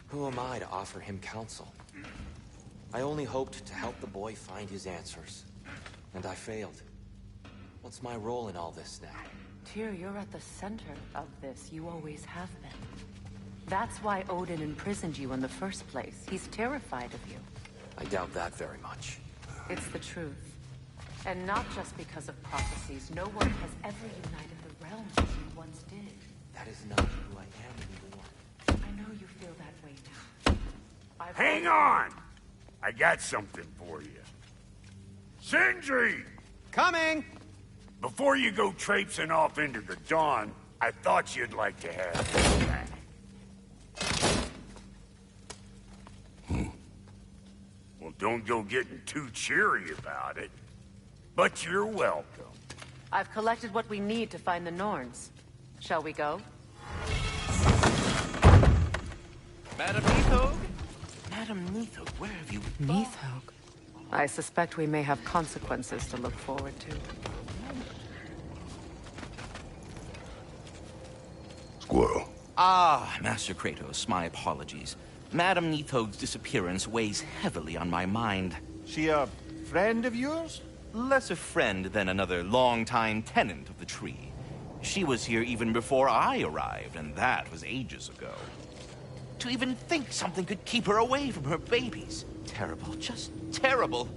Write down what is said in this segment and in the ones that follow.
Who am I to offer him counsel? I only hoped to help the boy find his answers. And I failed. What's my role in all this now? Tyr, you're at the center of this. You always have been. That's why Odin imprisoned you in the first place. He's terrified of you. I doubt that very much. It's the truth. And not just because of prophecies. No one has ever united the realms as you once did. That is not who I am anymore. I know you feel that way now. Hang on! I got something for you. Sindri! Coming! Before you go traipsing off into the dawn, I thought you'd like to have this back. Well, don't go getting too cheery about it. But you're welcome. I've collected what we need to find the Norns. Shall we go? Madam Neathog? Madam Neathog, where have you been? Neathog? I suspect we may have consequences to look forward to. Squirrel. Ah, Master Kratos, my apologies. Madam Neathog's disappearance weighs heavily on my mind. She a friend of yours? Less a friend than another longtime tenant of the tree. She was here even before I arrived, and that was ages ago. To even think something could keep her away from her babies. Terrible, just terrible.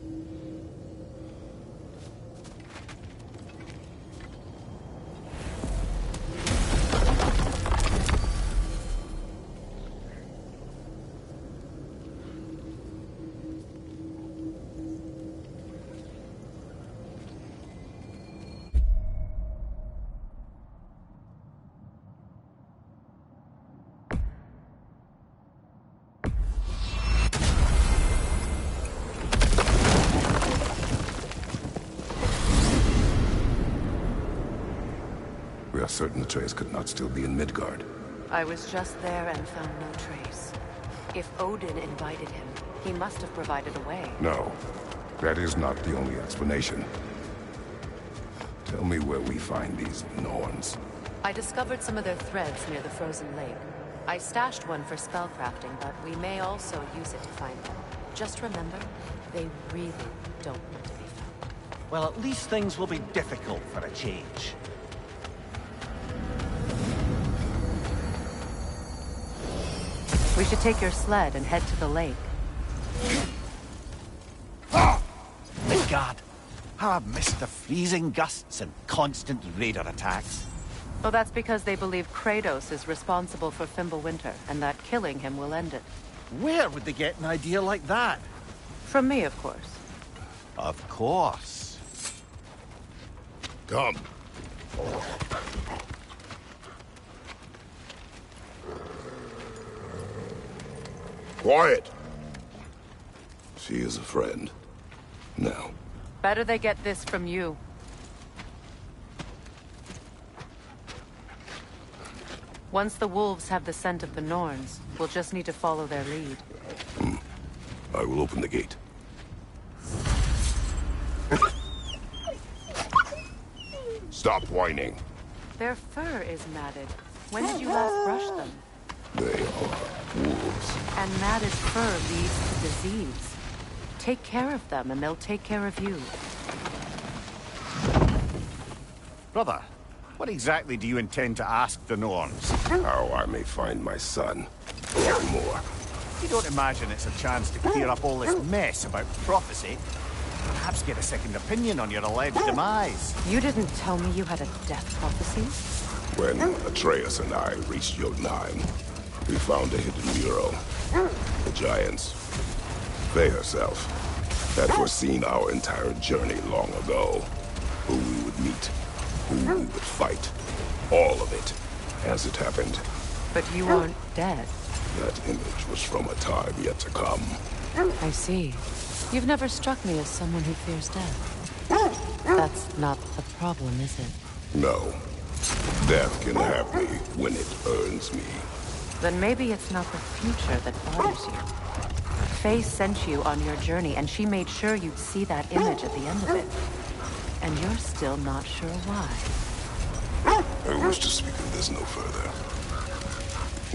We are certain Atreus could not still be in Midgard. I was just there and found no trace. If Odin invited him, he must have provided a way. No, that is not the only explanation. Tell me where we find these Norns. I discovered some of their threads near the frozen lake. I stashed one for spellcrafting, but we may also use it to find them. Just remember, they really don't want to be found. Well, at least things will be difficult for a change. We should take your sled and head to the lake. Midgard! How I've missed the freezing gusts and constant raider attacks. Well, that's because they believe Kratos is responsible for Fimbulwinter, and that killing him will end it. Where would they get an idea like that? From me, of course. Of course. Come. Quiet. She is a friend. Now. Better they get this from you. Once the wolves have the scent of the Norns, we'll just need to follow their lead. I will open the gate. Stop whining. Their fur is matted. When did you last brush them? They are wolves. And matted fur leads to disease. Take care of them, and they'll take care of you. Brother, what exactly do you intend to ask the Norns? How I may find my son. Or more. You don't imagine it's a chance to clear up all this mess about prophecy? Perhaps get a second opinion on your alleged demise. You didn't tell me you had a death prophecy? When Atreus and I reached Jotunheim, we found a hidden mural. The giants, they herself, had foreseen our entire journey long ago. Who we would meet, who we would fight. All of it, as it happened. But you aren't dead. That image was from a time yet to come. I see. You've never struck me as someone who fears death. That's not the problem, is it? No. Death can have me when it earns me. Then maybe it's not the future that bothers you. Faye sent you on your journey, and she made sure you'd see that image at the end of it. And you're still not sure why. I wish to speak of this no further.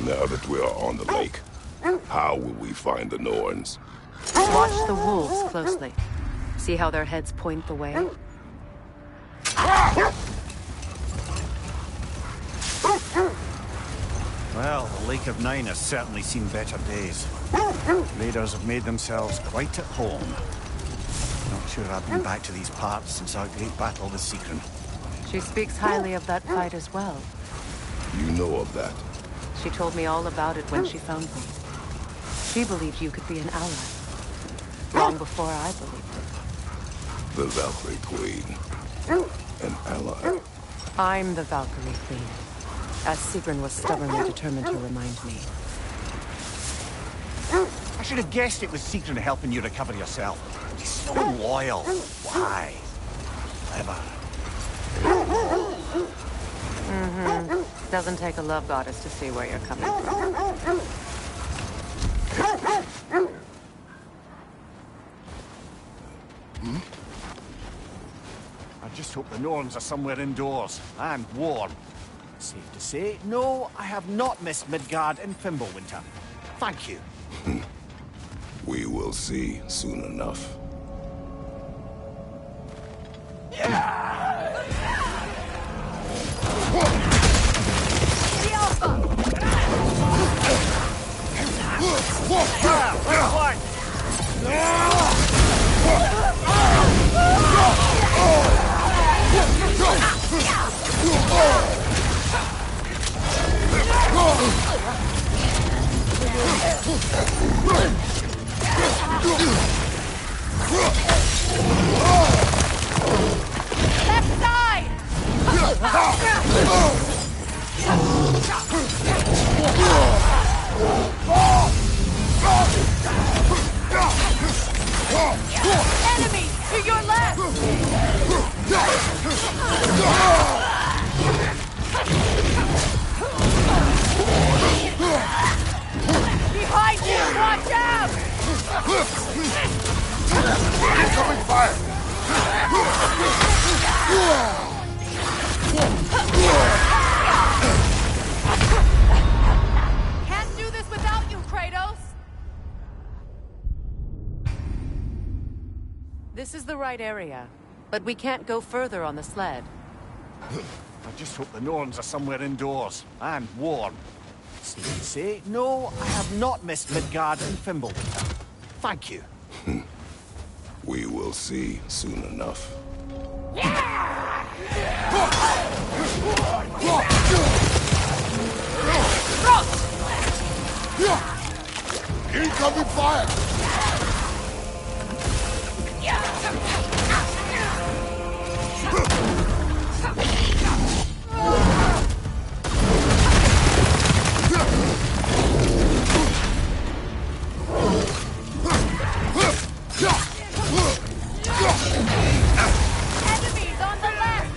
Now that we are on the lake, How will we find the Norns? Watch the wolves closely. See how their heads point the way? Well, the Lake of Nine has certainly seen better days. Raiders have made themselves quite at home. Not sure I've been back to these parts since our great battle with Secret. She speaks highly of that fight as well. You know of that? She told me all about it when she found me. She believed you could be an ally. Long before I believed it. The Valkyrie Queen. An ally. I'm the Valkyrie Queen, as Sigrun was stubbornly determined to remind me. I should have guessed it was Secret helping you recover yourself. She's so loyal. Why? Clever. Doesn't take a love goddess to see where you're coming from. I just hope the Norns are somewhere indoors and warm. Safe to say, no, I have not missed Midgard in Fimbulwinter. Thank you. We will see soon enough. Left side! Enemy to your left! Behind you! Watch out! Incoming fire! Can't do this without you, Kratos! This is the right area, but we can't go further on the sled. I just hope the Norns are somewhere indoors and warm. Safe to say, no, I have not missed Midgard in Fimbulwinter. Thank you. We will see soon enough. Incoming fire! Enemies on the left!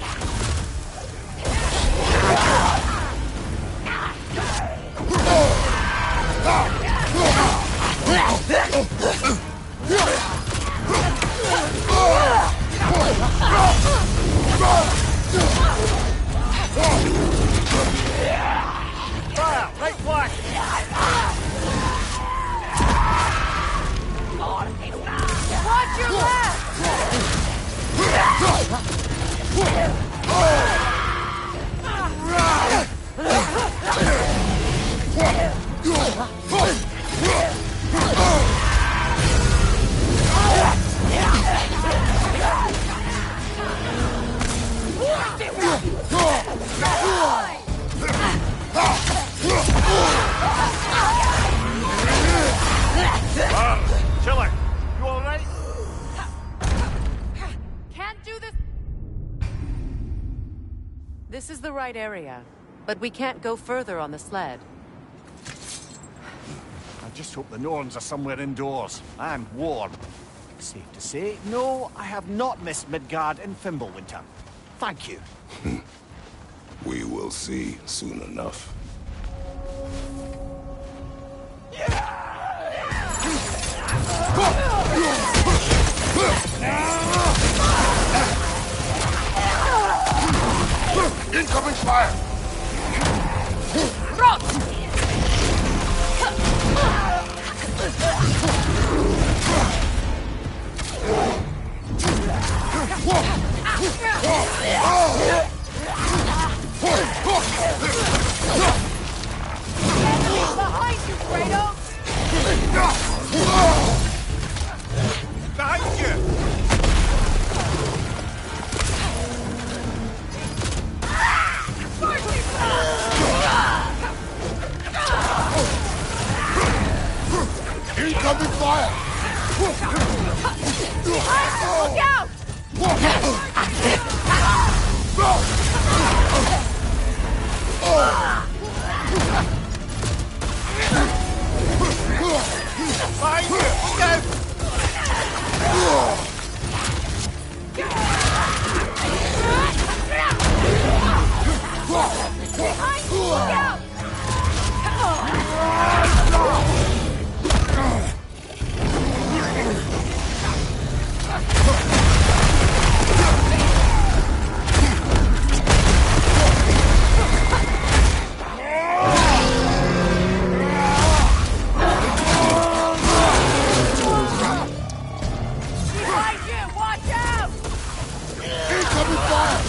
Fire! Right flank! Watch your left! Chiller, you alright? Can't do this. This is the right area, but we can't go further on the sled. I just hope the Norns are somewhere indoors and warm. Safe to say, no, I have not missed Midgard in Fimbulwinter. Thank you. We will see soon enough. Incoming fire! Rock! Behind you, Kratos! Behind you! Incoming fire! Look out! Behind you! Look out! Behind you, look out! Behind you, watch out! Incoming fire!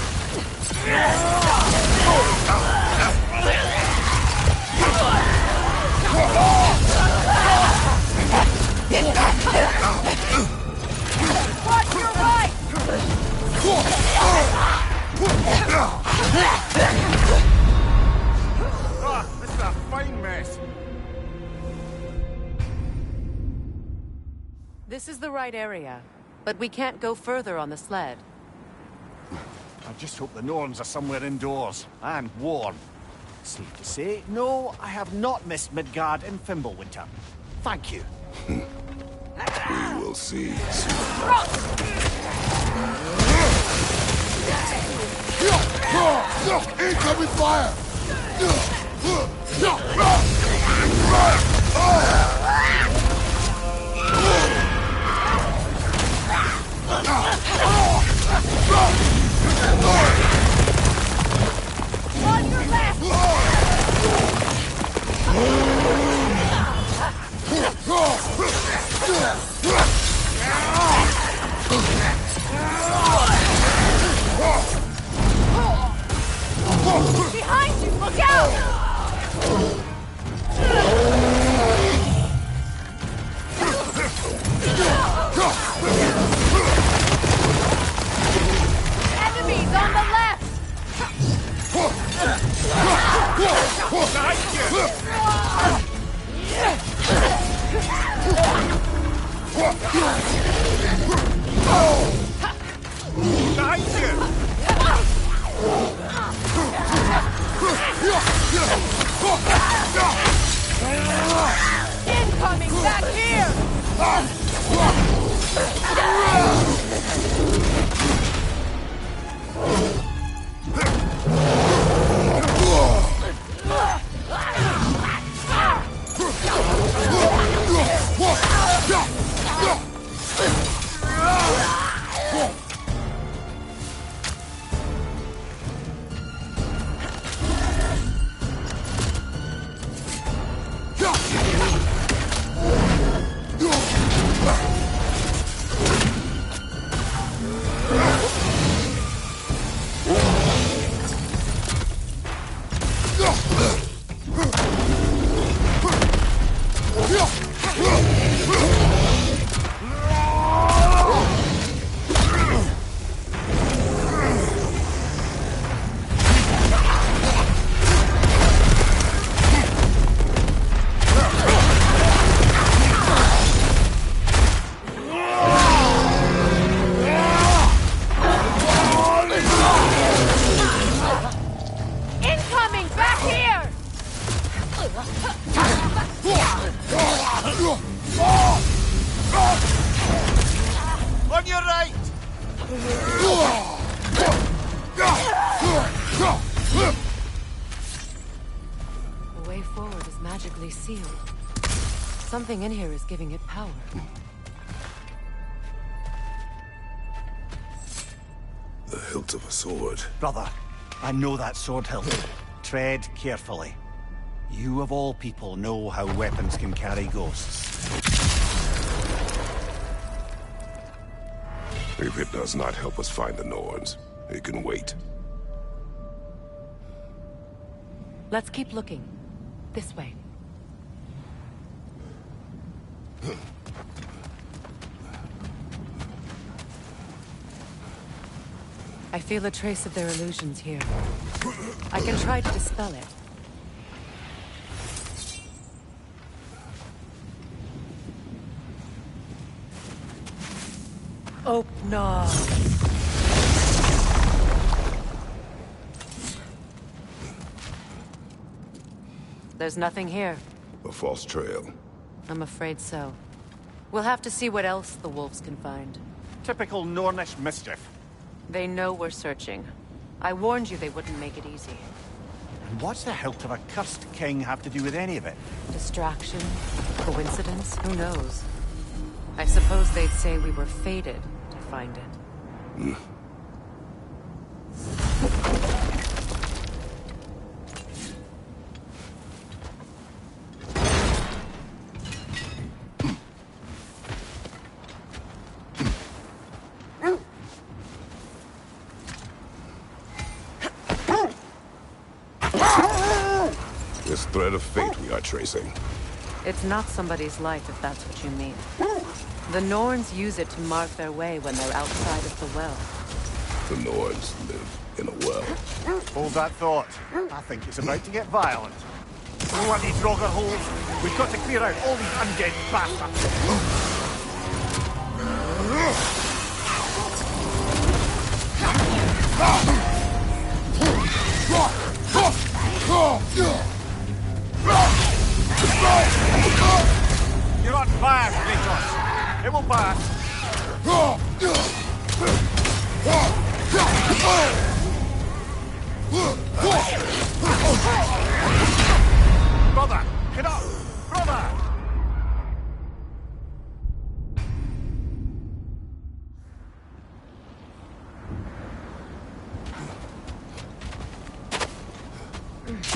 Watch your right! Ah, this is a fine mess. This is the right area, but we can't go further on the sled. I just hope the Norns are somewhere indoors and warm. Safe to say, no, I have not missed Midgard in Fimbulwinter. Thank you. We will see soon. Incoming fire! On your left! Behind you, look out! Enemies on the left! Behind you! Incoming back here! Incoming back here! On your right! The way forward is magically sealed. Something in here is giving it power. The hilt of a sword. Brother, I know that sword hilt. Tread carefully. You of all people know how weapons can carry ghosts. If it does not help us find the Norns, it can wait. Let's keep looking. This way. I feel a trace of their illusions here. I can try to dispel it. Oh, no. There's nothing here. A false trail. I'm afraid so. We'll have to see what else the wolves can find. Typical Nornish mischief. They know we're searching. I warned you they wouldn't make it easy. And what's the hilt of a cursed king have to do with any of it? Distraction? Coincidence? Who knows? I suppose they'd say we were fated to find it. This thread of fate we are tracing. It's not somebody's life, if that's what you mean. The Norns use it to mark their way when they're outside of the well. The Norns live in a well. Hold that thought. I think it's about to get violent. No any Draugr holes. We've got to clear out all these undead bastards. You're on fire, Kratos. It will pass. Brother, get up! Brother!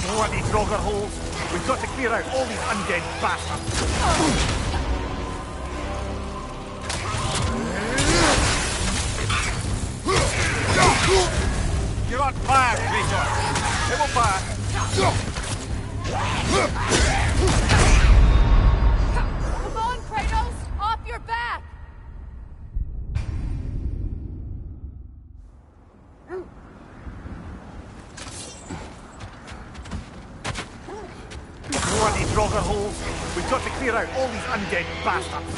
No any Draugr holes. We've got to clear out all these undead bastards. You're on fire, Kratos. It will pass. Come on, Kratos! Off your back! No any Draugr holes. We've got to clear out all these undead bastards.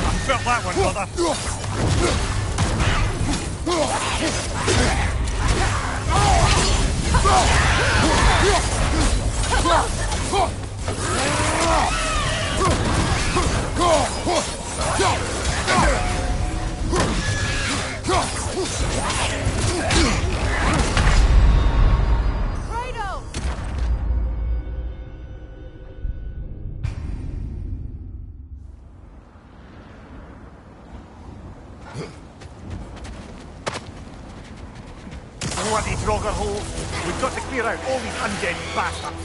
I felt that one, brother. Kratos! No any Draugr holes. We've got to clear out all these undead bastards.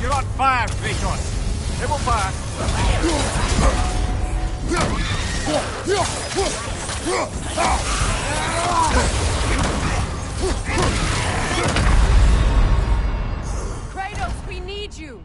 You're on fire, Kratos. It will pass. Kratos, we need you!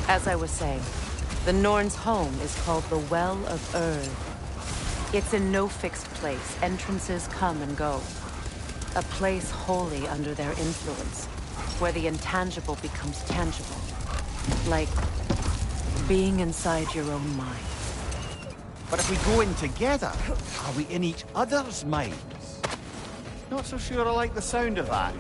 As I was saying, the Norns' home is called the Well of Erd. It's in no fixed place. Entrances come and go. A place wholly under their influence. where the intangible becomes tangible. Like being inside your own mind. But if we go in together, are we in each other's minds? Not so sure I like the sound of that.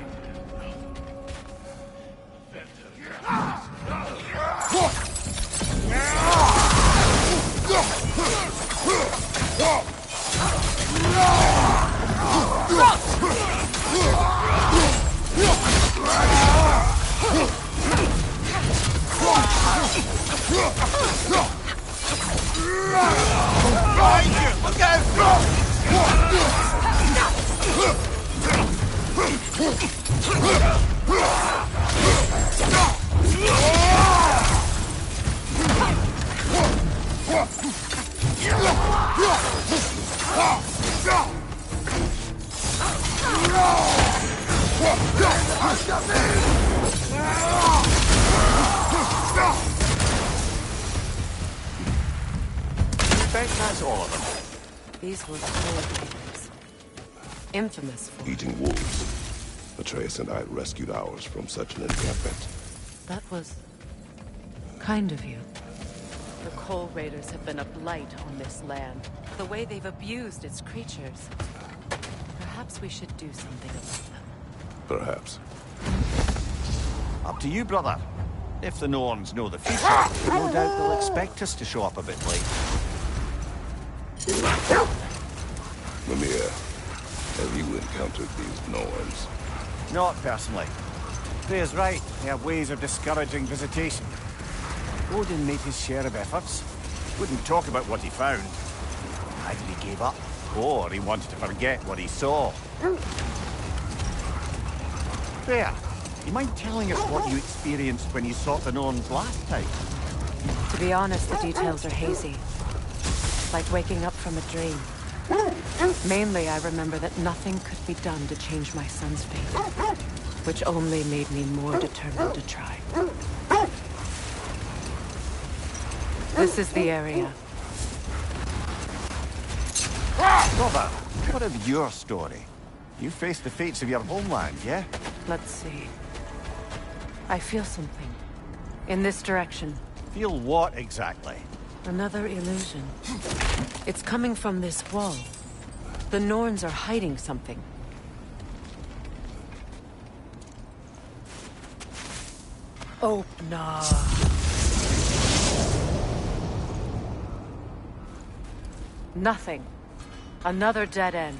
That's all of them. These were cold raiders. Infamous for Eating wolves. Atreus and I rescued ours from such an encampment. that was kind of you. The Coal Raiders have been a blight on this land. The way they've abused its creatures. Perhaps we should do something about them. Perhaps. Up to you, brother. If the Norns know the future, no doubt they'll expect us to show up a bit late. Mimir, have you encountered these Norns? Not personally. Freya's right. They have ways of discouraging visitation. Odin made his share of efforts. Wouldn't talk about what he found. Either he gave up, or he wanted to forget what he saw. Freya, you mind telling us what you experienced when you sought the Norns last time? To be honest, the details are hazy. Like waking up from a dream. Mainly, I remember that nothing could be done to change my son's fate. Which only made me more determined to try. This is the area. Brother, what of your story? You faced the fates of your homeland, yeah? Let's see. I feel something. In this direction. Feel what exactly? Another illusion. It's coming from this wall. The Norns are hiding something. Oh, no. Nothing. Another dead end.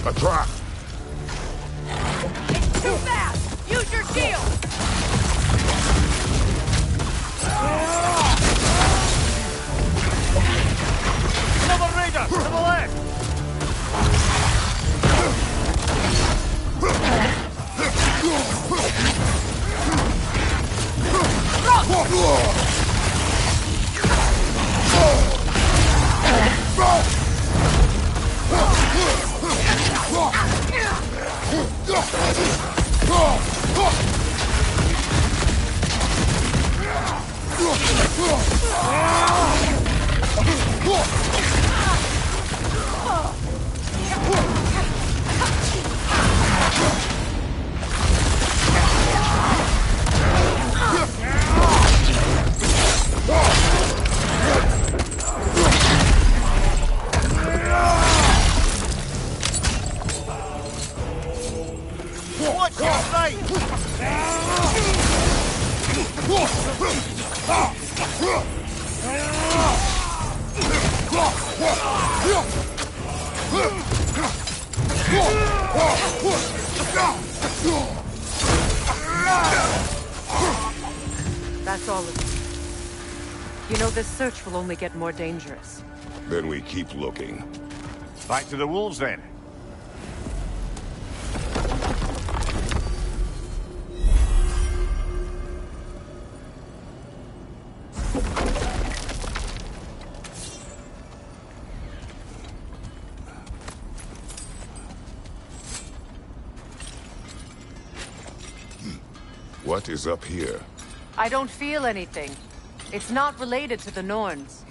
A trap! It's too fast! Use your shield! Another raider! To the left! That's all of it. You know, this search will only get more dangerous. Then we keep looking. Back to the wolves, then. What is up here? I don't feel anything. It's not related to the Norns.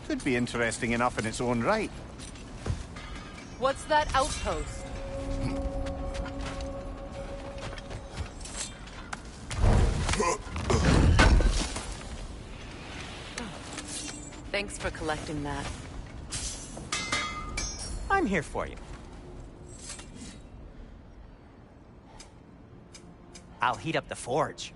Could be interesting enough in its own right. What's that outpost? Thanks for collecting that. I'm here for you. I'll heat up the forge.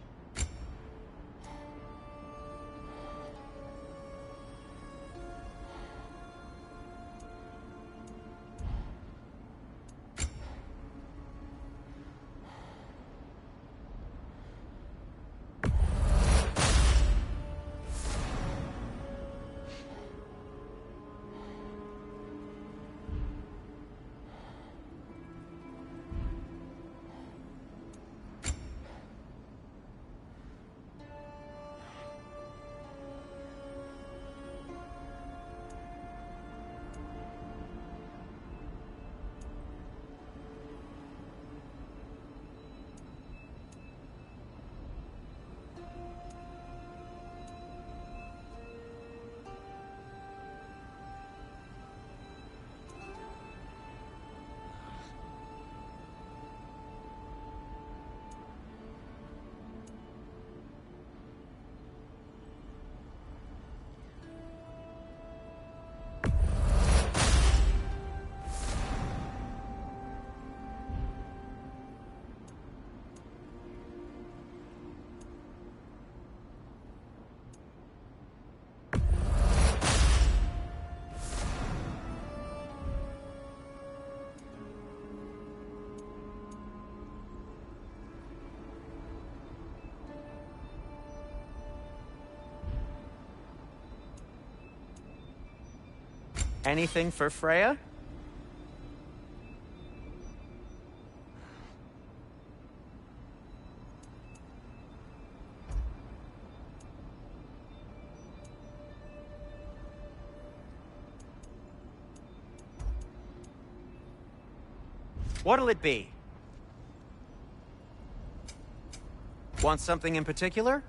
Anything for Freya? What'll it be? Want something in particular?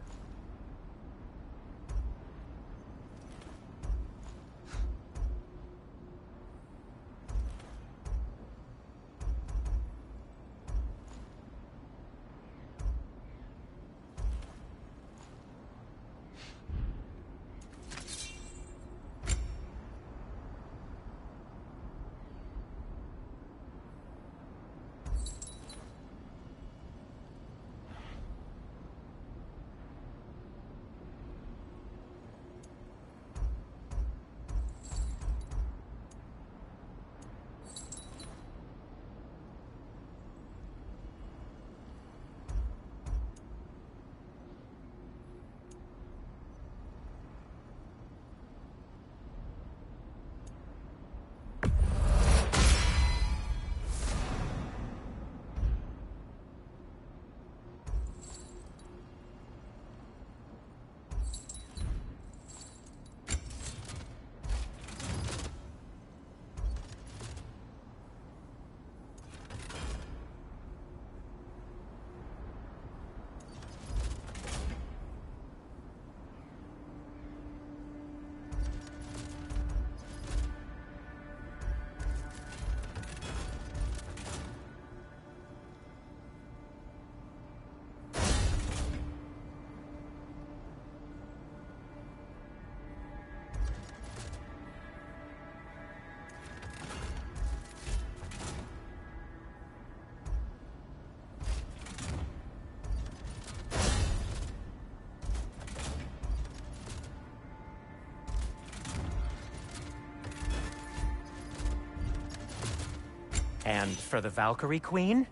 And for the Valkyrie Queen?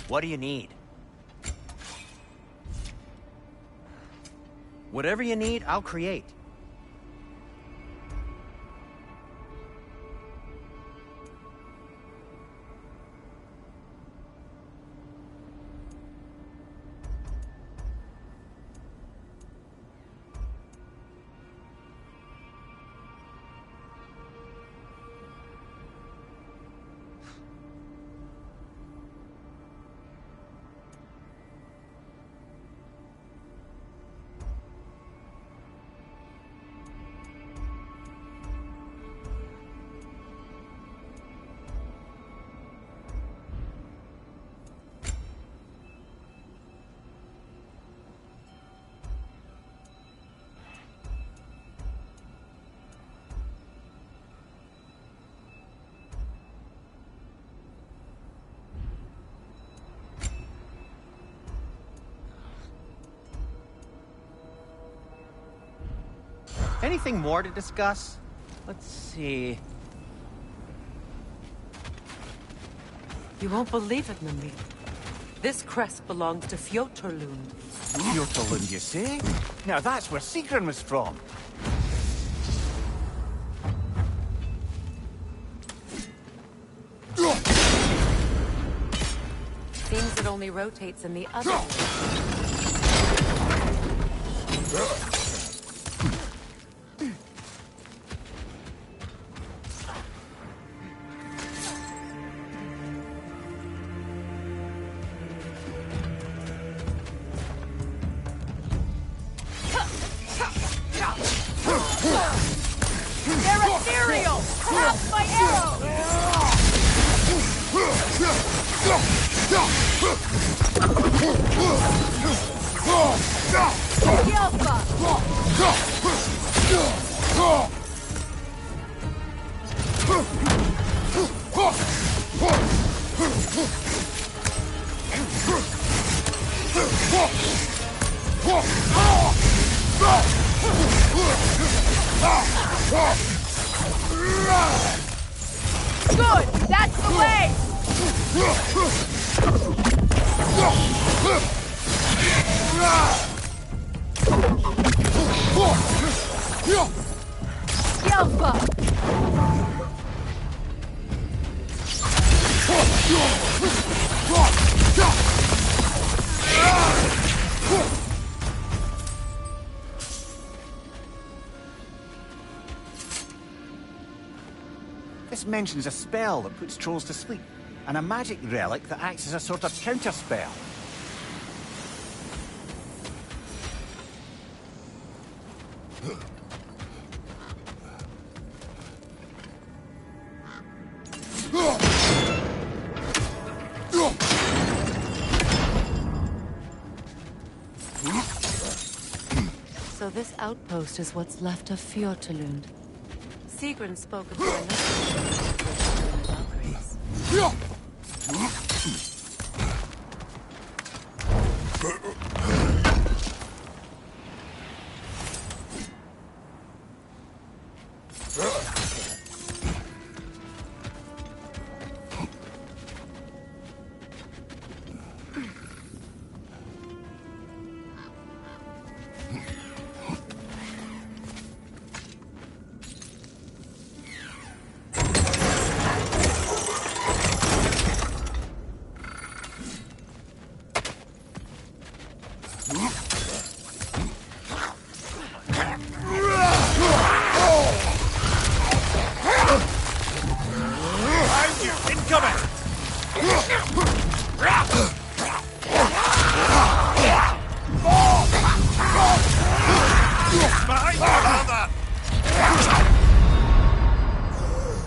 What do you need? Whatever you need, I'll create. Anything more to discuss? Let's see. You won't believe it, Mimir. This crest belongs to Fjotorlund. Fjotorlund, you say? Now that's where Sigrun was from. Seems it only rotates in the other way. They're ethereal! Stop my arrow! Good! That's the way! Yelpa! This mentions a spell that puts trolls to sleep, and a magic relic that acts as a sort of counterspell. So this outpost is what's left of Fjotorlund. Sigrun spoke of the Valkyries.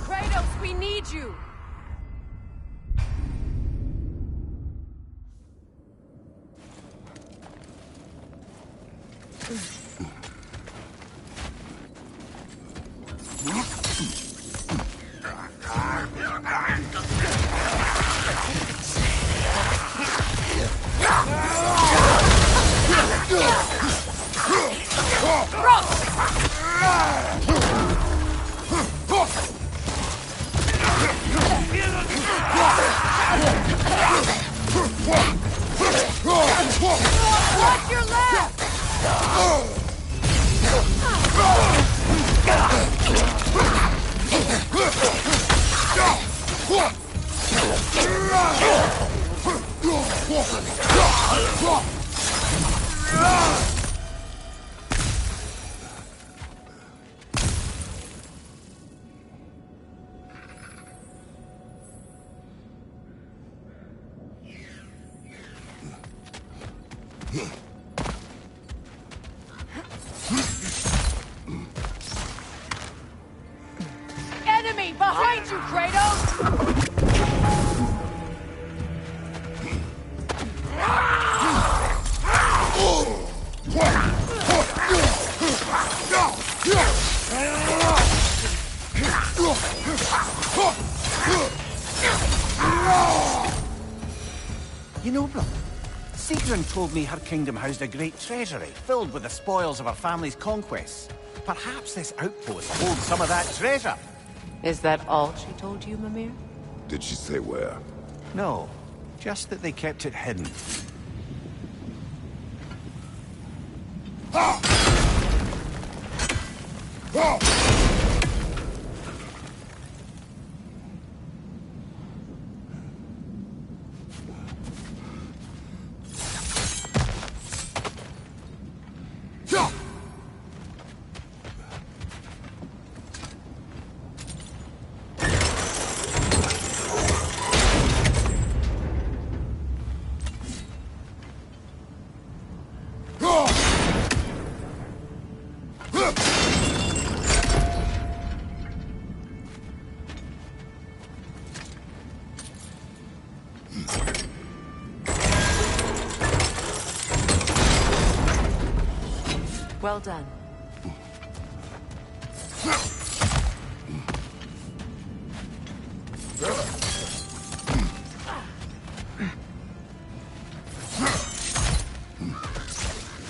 Kratos, we need you! Watch your left! Enemy behind you, Kratos! You know, brother, Sigrun told me her kingdom housed a great treasury filled with the spoils of her family's conquests. Perhaps this outpost holds some of that treasure. Is that all she told you, Mimir? Did she say where? No, just that they kept it hidden. Well done.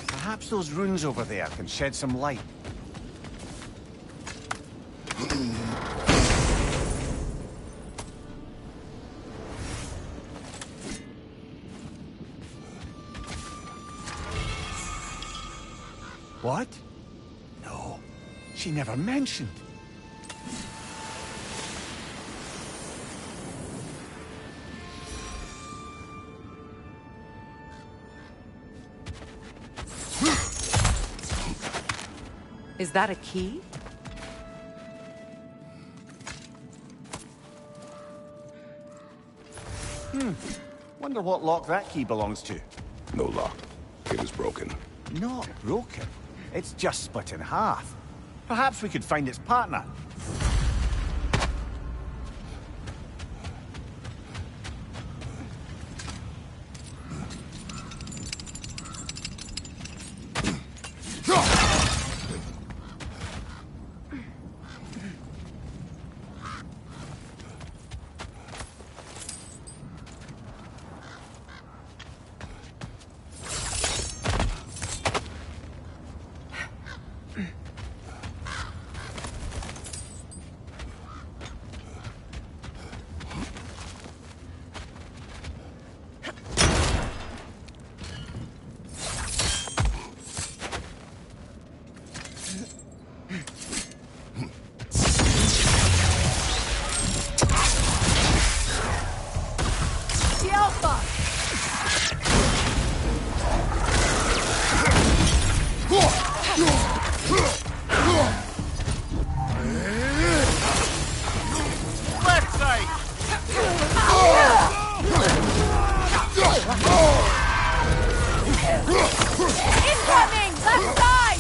Perhaps those runes over there can shed some light. What? No, she never mentioned. Is that a key? Wonder what lock that key belongs to. No lock. It is broken. Not broken. It's just split in half. Perhaps we could find its partner. Incoming! Left side!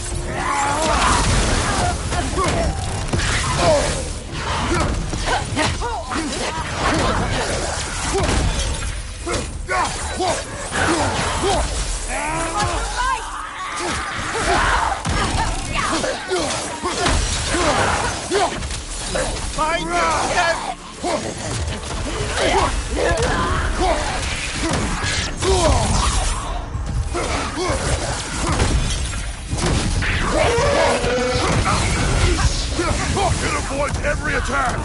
It avoids every attack!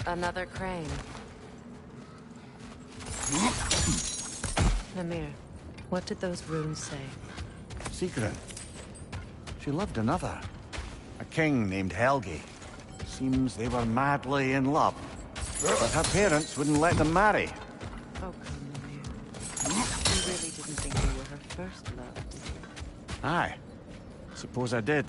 Another crane. Mimir, what did those runes say? Secret. She loved another. A king named Helgi. Seems they were madly in love. But her parents wouldn't let them marry. Oh, come, Mimir. You really did first love. Aye. Suppose I did.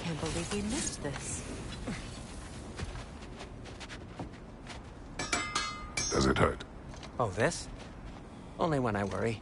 Can't believe we missed this. Does it hurt? Oh, this? Only when I worry.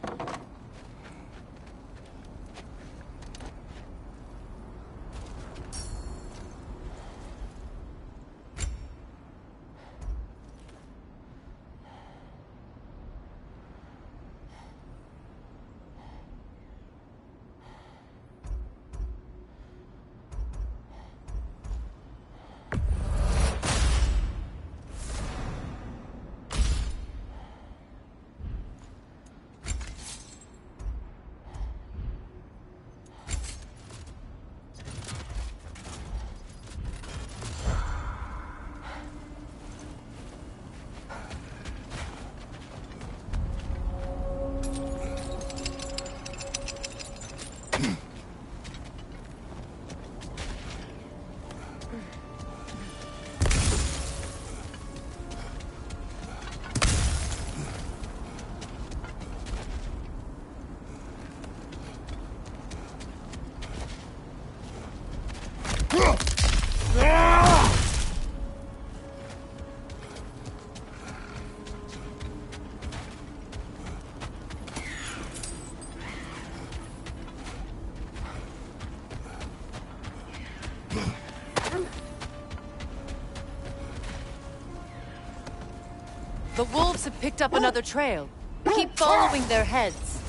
The wolves have picked up another trail. Keep following their heads.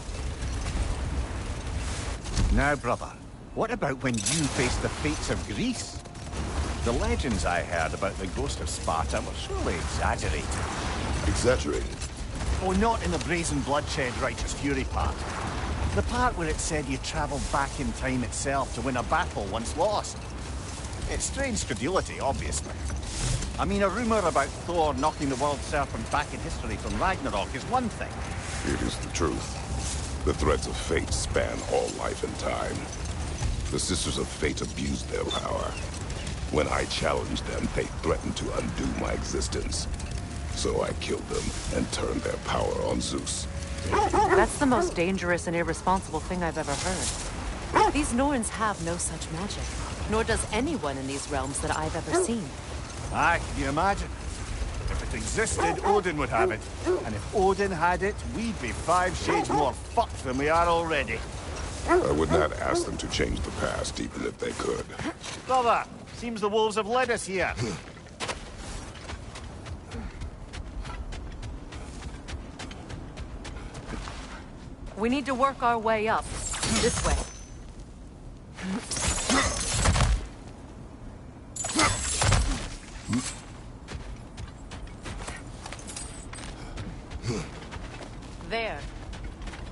Now, brother, what about when you faced the fates of Greece? The legends I heard about the ghost of Sparta were surely exaggerated. Exaggerated? Oh, not in the brazen bloodshed righteous fury part. The part where it said you travelled back in time itself to win a battle once lost. It's strange credulity, obviously. I mean, a rumour about Thor knocking the world serpent back in history from Ragnarok is one thing. It is the truth. The threads of fate span all life and time. The Sisters of Fate abused their power. When I challenged them, they threatened to undo my existence. So I killed them and turned their power on Zeus. That's the most dangerous and irresponsible thing I've ever heard. These Norns have no such magic, nor does anyone in these realms that I've ever seen. Aye, can you imagine? If it existed, Odin would have it. And if Odin had it, we'd be 5 shades more fucked than we are already. I would not ask them to change the past, even if they could. Brother, seems the wolves have led us here. We need to work our way up. This way. There.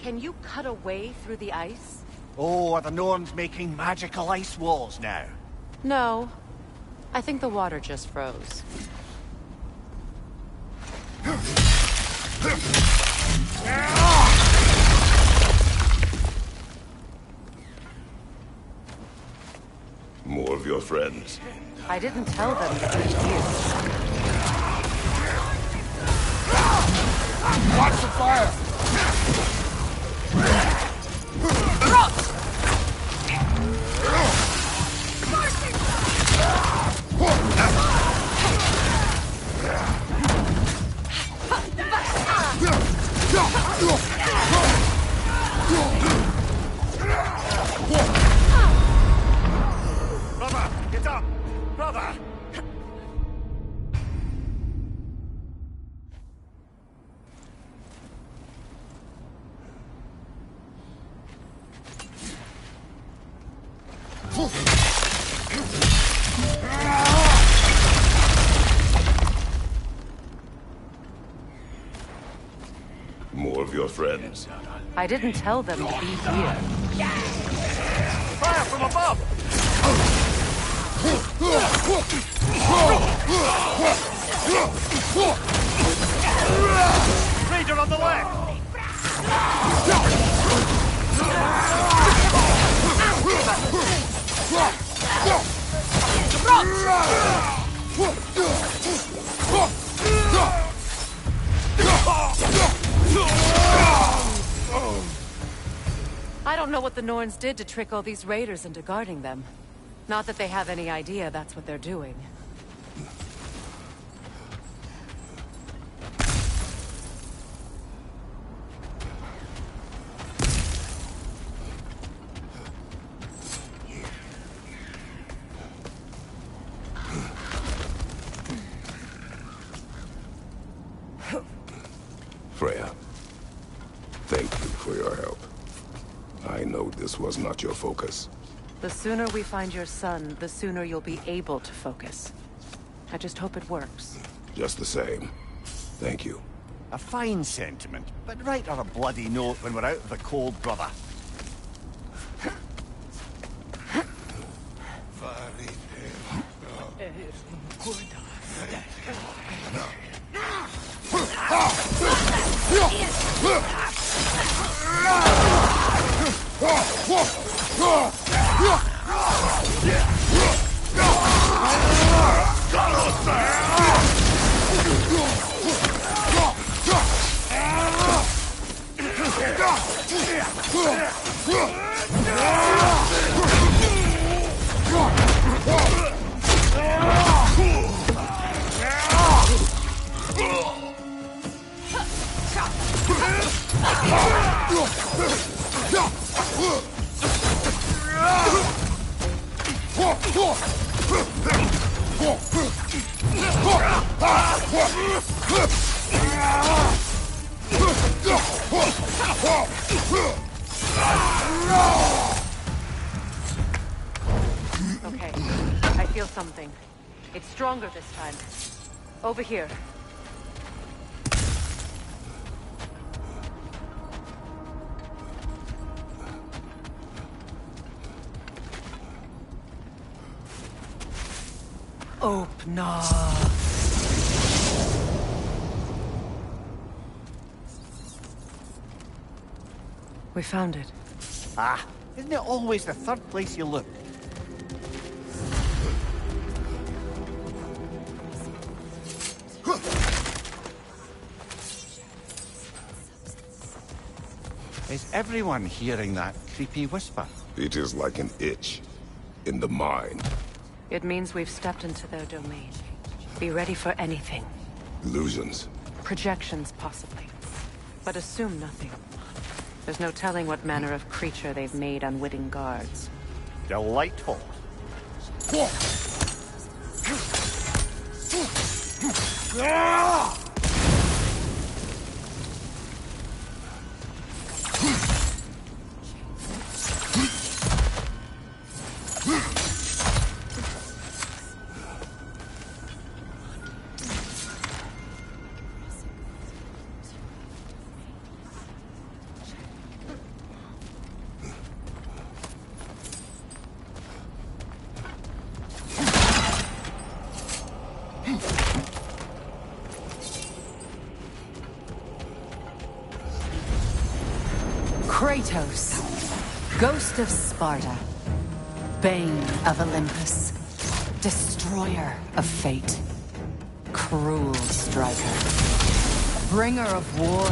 Can you cut a way through the ice? Oh, are the Norns making magical ice walls now? No. I think the water just froze. More of your friends. I didn't tell them that you're here. Watch the fire! Brother, get up! Brother! friends. I didn't tell them to be here. Fire from above! Raider on the left! I don't know what the Norns did to trick all these raiders into guarding them. Not that they have any idea that's what they're doing. Freya, thank you for your help. I know this was not your focus. The sooner we find your son, the sooner you'll be able to focus. I just hope it works. Just the same. Thank you. A fine sentiment, but write her a bloody note when we're out of the cold, brother. Okay, I feel something. It's stronger this time. Over here. Open. We found it. Ah, isn't it always the third place you look? Is everyone hearing that creepy whisper? It is like an itch in the mind. It means we've stepped into their domain. Be ready for anything. Illusions. Projections, possibly. But assume nothing. There's no telling what manner of creature they've made unwitting guards. Delightful. Kratos, Ghost of Sparta, Bane of Olympus, Destroyer of Fate, Cruel Striker, Bringer of War,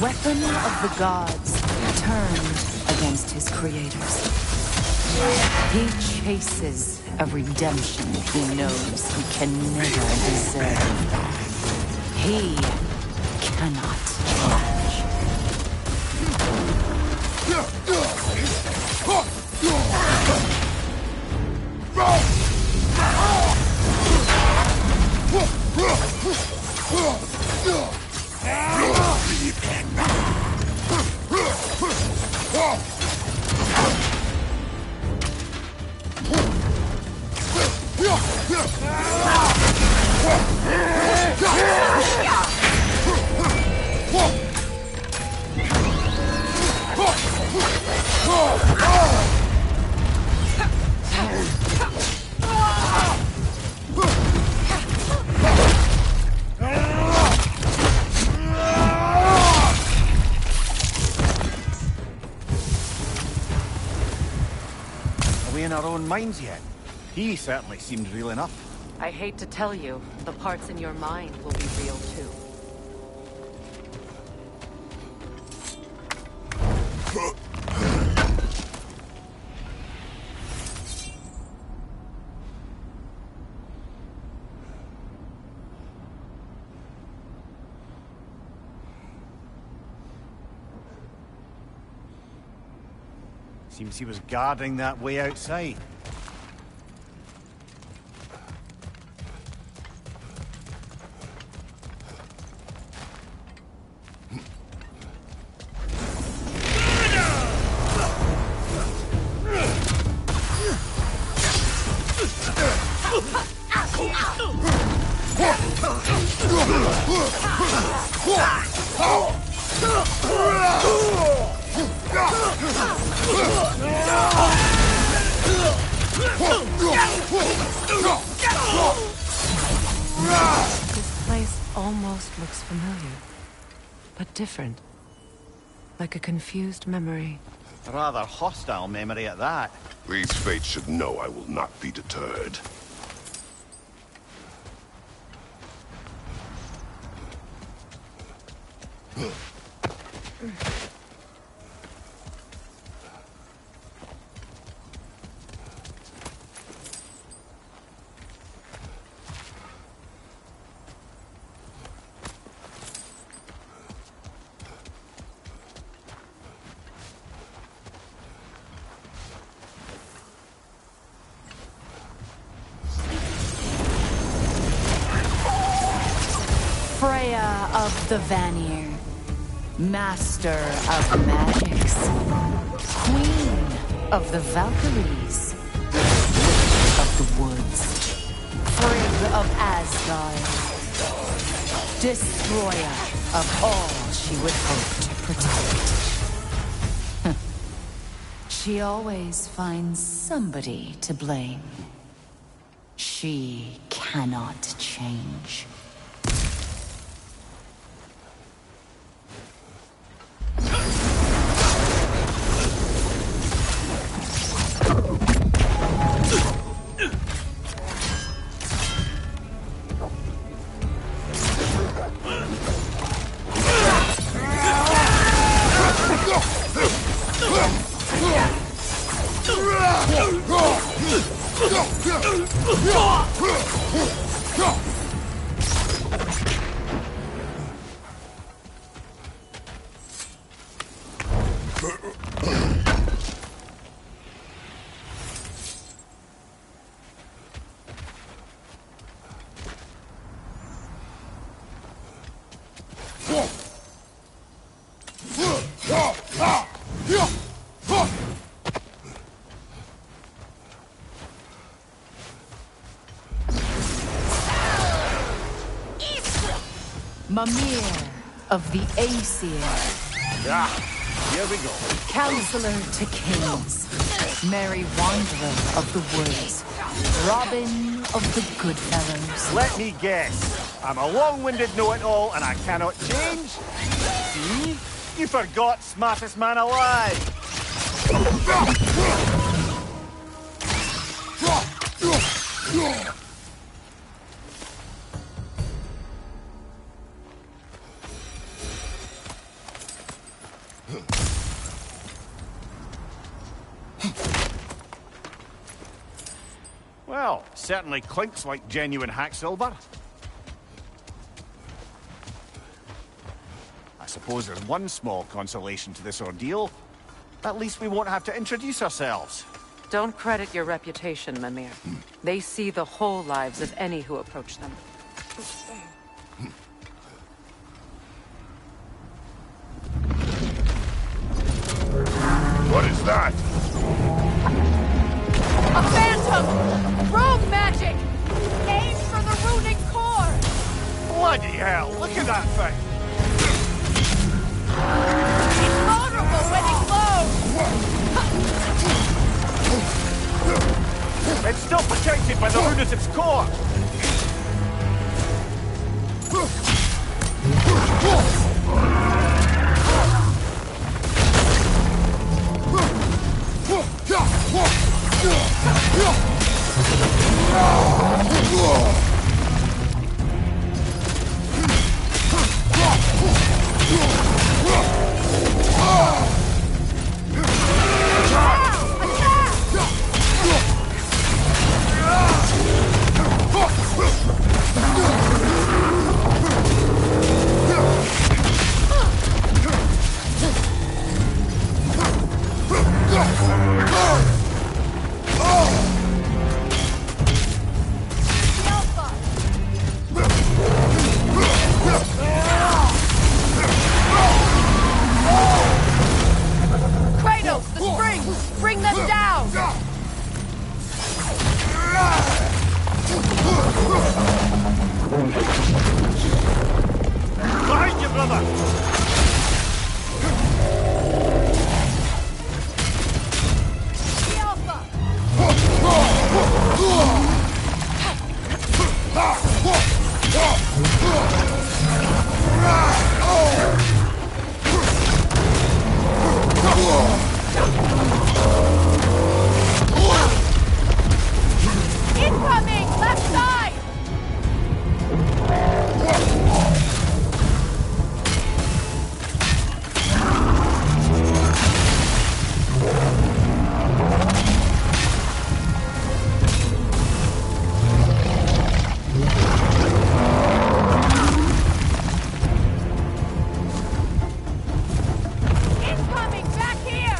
Weapon of the Gods, turned against his creators. He chases a redemption he knows he can never deserve. He cannot change. Are we in our own minds yet? He certainly seemed real enough. I hate to tell you, the parts in your mind will be real too. Seems he was guarding that way outside. This place almost looks familiar, but different. Like a confused memory. A rather hostile memory at that. These fates should know I will not be deterred. Freya of the Vanir, Master of Magics, Queen of the Valkyries, Witch of the Woods, Frigg of Asgard, Destroyer of all she would hope to protect. She always finds somebody to blame. She cannot change. Mimir of the Aesir. Here we go. Counselor to kings. Merry Wanderer of the woods. Robin of the Goodfellows. Let me guess. I'm a long-winded know-it-all and I cannot change? See? You forgot smartest man alive. Well, certainly clinks like genuine hack silver. I suppose there's one small consolation to this ordeal. At least we won't have to introduce ourselves. Don't credit your reputation, Mimir. They see the whole lives of any who approach them. What is that? A phantom! Rogue magic! Aim for the runic core! Bloody hell, look at that thing! It's vulnerable when it glows! soon as its core! Bring them down! Behind you, brother! The Alpha! Incoming! Left side! Incoming! Back here!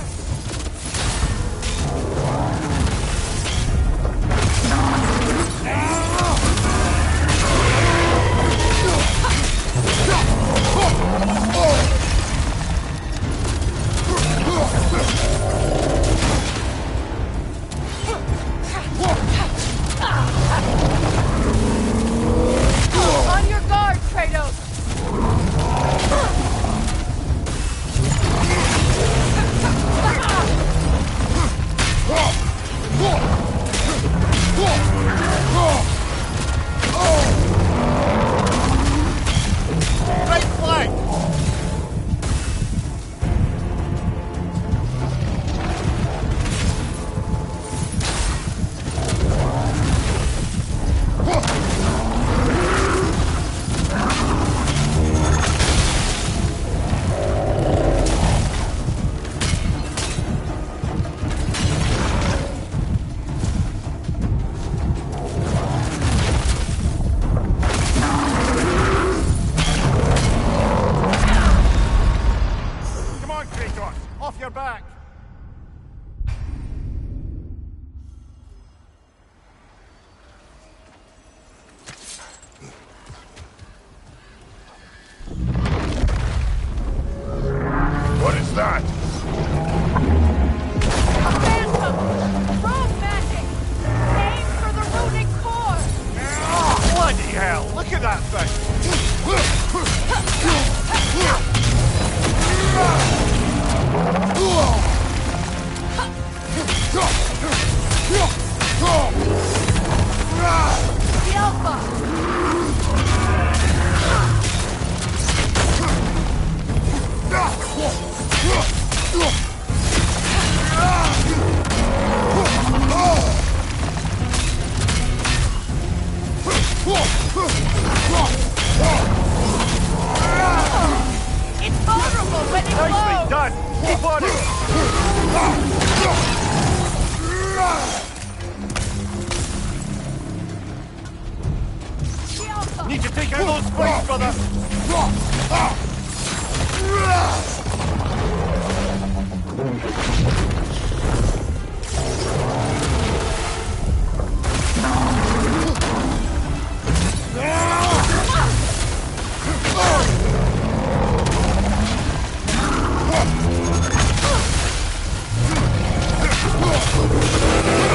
On your guard, Kratos! Right flank! Come on, Kratos! Off your back! What is that? A phantom! Rogue magic! Aim for the runic core! Oh, bloody hell! Look at that thing! The Alpha! It's vulnerable when it Nicely glows! done! Keep on it! The Alpha! Need to take out those flanks, brother!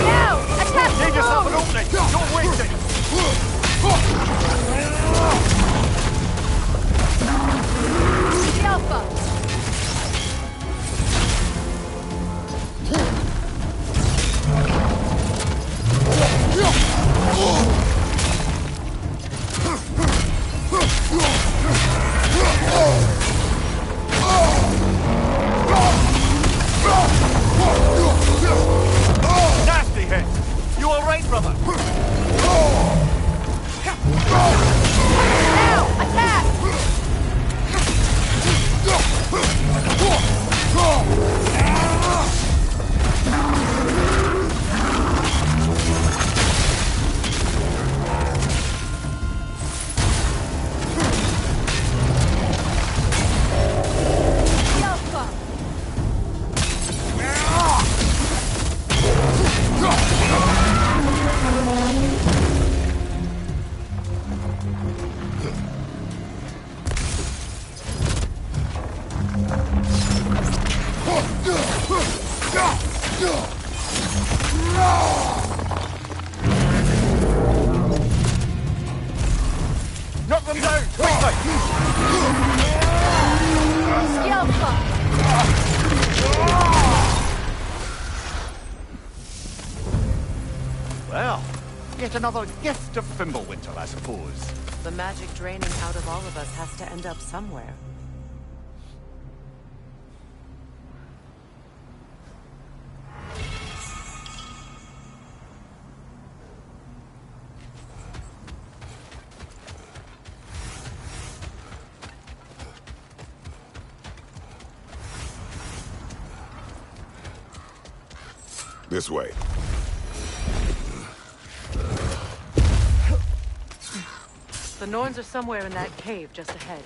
Now! Attack the Give yourself an road! opening! Don't waste it! The Alpha! right, brother? Now, attack! Knock them down, quickly! Well, yet another gift of Fimbulwinter, I suppose. The magic draining out of all of us has to end up somewhere. This way. The Norns are somewhere in that cave just ahead.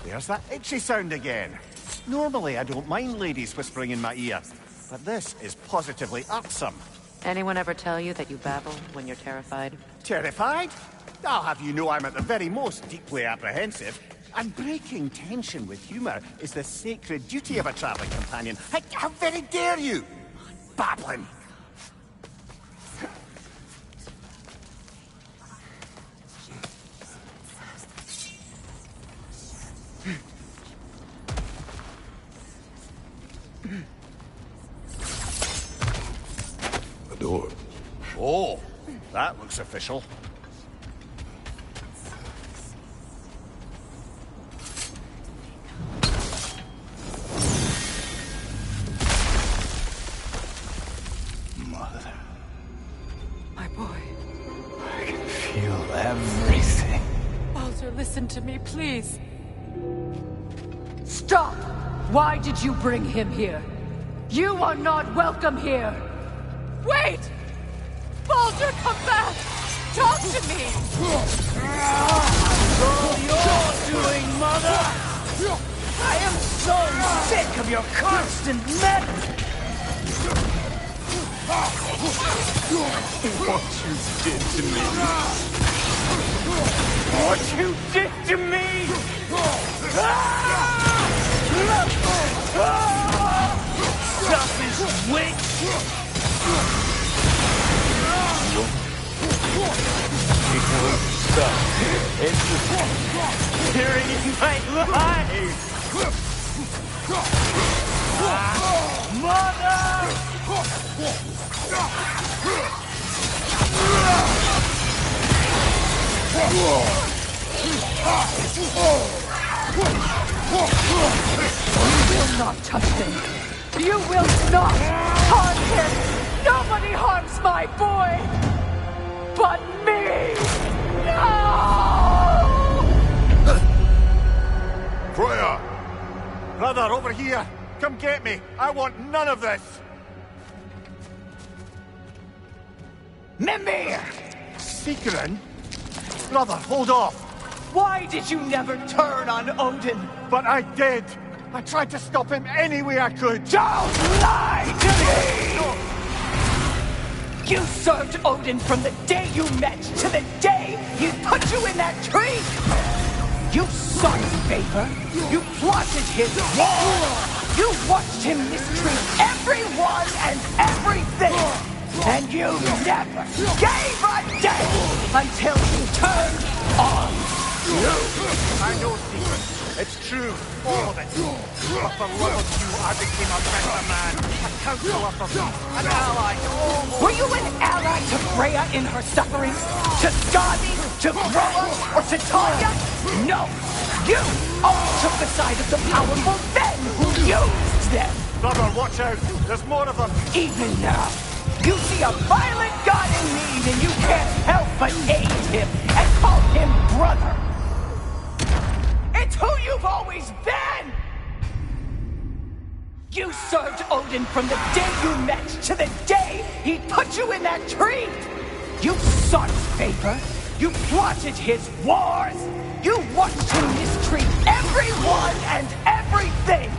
There's that itchy sound again. Normally, I don't mind ladies whispering in my ear, but this is positively irksome. Anyone ever tell you that you babble when you're terrified? Terrified? I'll have you know I'm at the very most deeply apprehensive. And breaking tension with humour is the sacred duty of a travelling companion. How very dare you! Babbling! A door. Oh, that looks official. Mother, My boy. I can feel everything. Baldur, listen to me, please. Stop! Why did you bring him here? You are not welcome here! Wait! Baldur, come back! Talk to me! All you're doing, Mother! I am so sick of your constant meddling! What you did to me! What you did to me! Selfish witch! It's tearing my life! Mother! You will not touch him! You will not harm him! Nobody harms my boy! But me! No! Freya! Brother, over here! Come get me! I want none of this! Mimir! Secret? Brother, hold off! Why did you never turn on Odin? But I did! I tried to stop him any way I could! Don't lie to me! You served Odin from the day you met to the day he put you in that tree! You sought his favor. You plotted his wrong. You watched him mistreat everyone and everything. And you never gave a damn until you turned on I know secrets. It's true, all of it. But for love of you, I became a better man, a counselor for me, an ally to all those... Were you an ally to Freya in her suffering? To Skadi? To Groa? Or to Talia? No! You only took the side of the powerful men who used them! Brother, watch out! There's more of them! Even now, you see a violent god in need and you can't help but aid him and call him brother! It's who you've always been! You served Odin from the day you met to the day he put you in that tree! You sought favor, you plotted his wars, you watched him mistreat everyone and everything!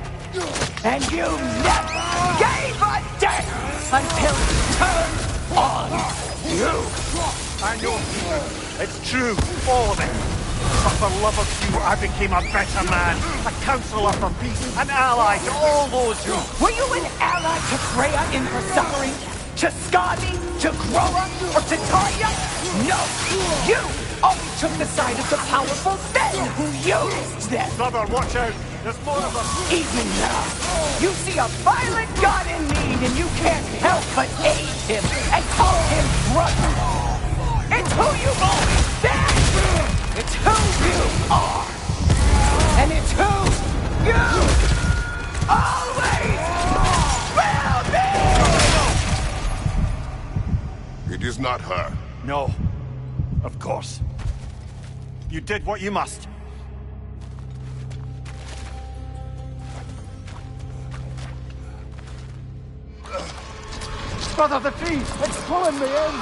And you never gave a damn until he turned on you! I know secrets. It's true, all of it. But for love of you, I became a better man, a counselor for peace, an ally to all those who... Were you an ally to Freya in her suffering? To Skadi? To Groa? Or to Talia? No! You only took the side of the powerful men who used them! Brother, watch out! There's more of them! Even now, you see a violent god in need and you can't help but aid him and call him brother! It's who you've always been! It's who you are! And it's who you always will be! It is not her. No. Of course. You did what you must. Brother, the tree! It's pulling me in!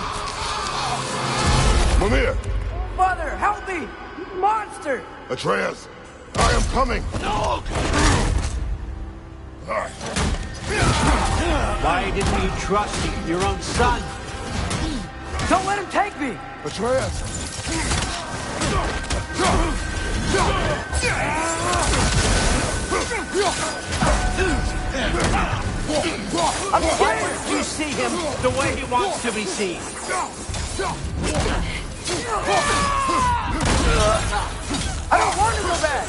Mimir! Mother, help me! Monster! Atreus! I am coming! No! Why didn't you trust your own son? Don't let him take me! Atreus! I'm scared you see him the way he wants to be seen. I don't want to go back!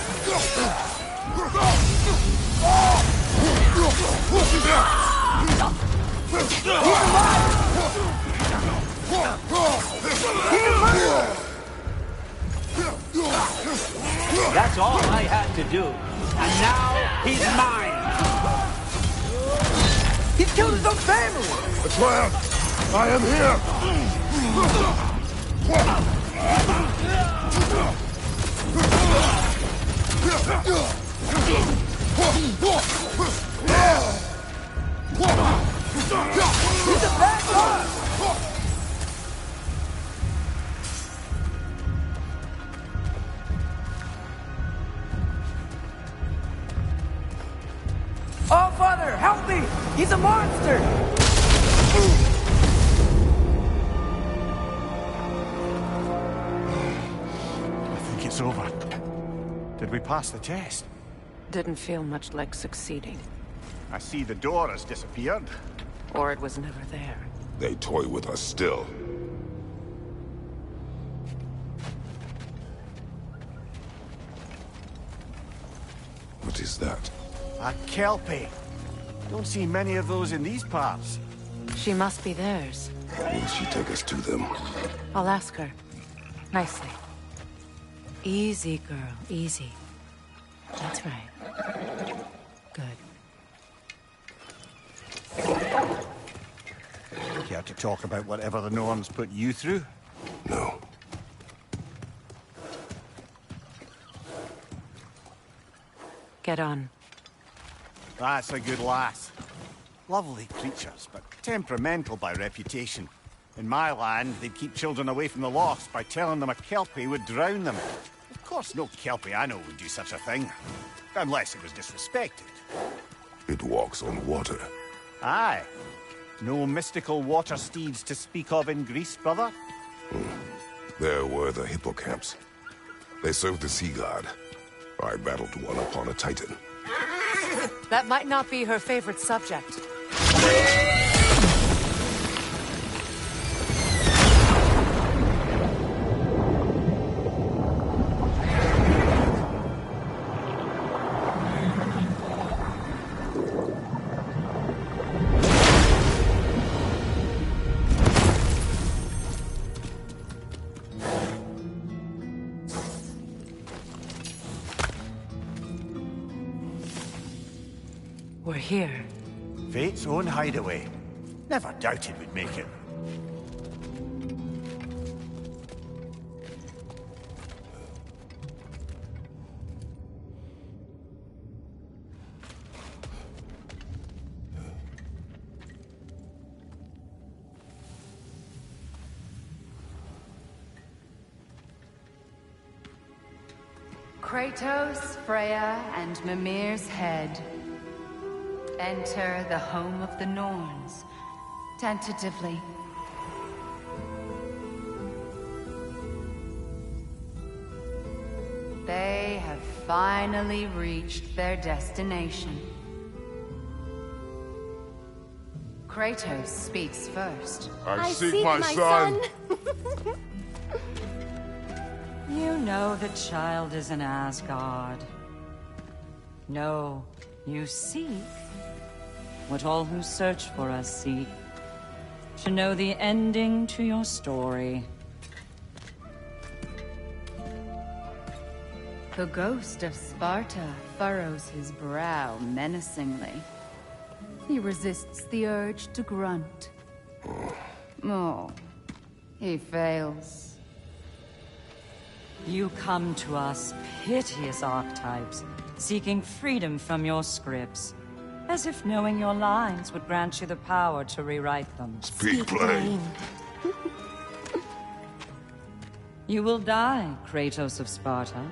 That's all I had to do. And now he's mine. He killed his own family! Atreus! I am here! He's a bad guy! Oh, Father, help me! He's a monster! I think it's over. Did we pass the test? Didn't feel much like succeeding. I see the door has disappeared. Or it was never there. They toy with us still. What is that? A Kelpie. Don't see many of those in these parts. She must be theirs. Will she take us to them? I'll ask her. Nicely. Easy, girl. Easy. That's right. Good. Care to talk about whatever the Norns put you through? No. Get on. That's a good lass. Lovely creatures, but temperamental by reputation. In my land, they'd keep children away from the lost by telling them a Kelpie would drown them. Of course, no Kelpie I know would do such a thing. Unless it was disrespected. It walks on water. Aye. No mystical water steeds to speak of in Greece, brother? There were the hippocamps. They served the sea god. I battled one upon a titan. That might not be her favorite subject. here. Fate's own hideaway. Never doubted we'd make it. Kratos, Freya, and Mimir's head. Enter the home of the Norns, tentatively. They have finally reached their destination. Kratos speaks first. I seek my son. You know the child is in Asgard. No, you seek what all who search for us seek. To know the ending to your story. The ghost of Sparta furrows his brow menacingly. He resists the urge to grunt. Oh, he fails. You come to us, piteous archetypes, seeking freedom from your scripts. As if knowing your lines would grant you the power to rewrite them. Speak plain. You will die, Kratos of Sparta.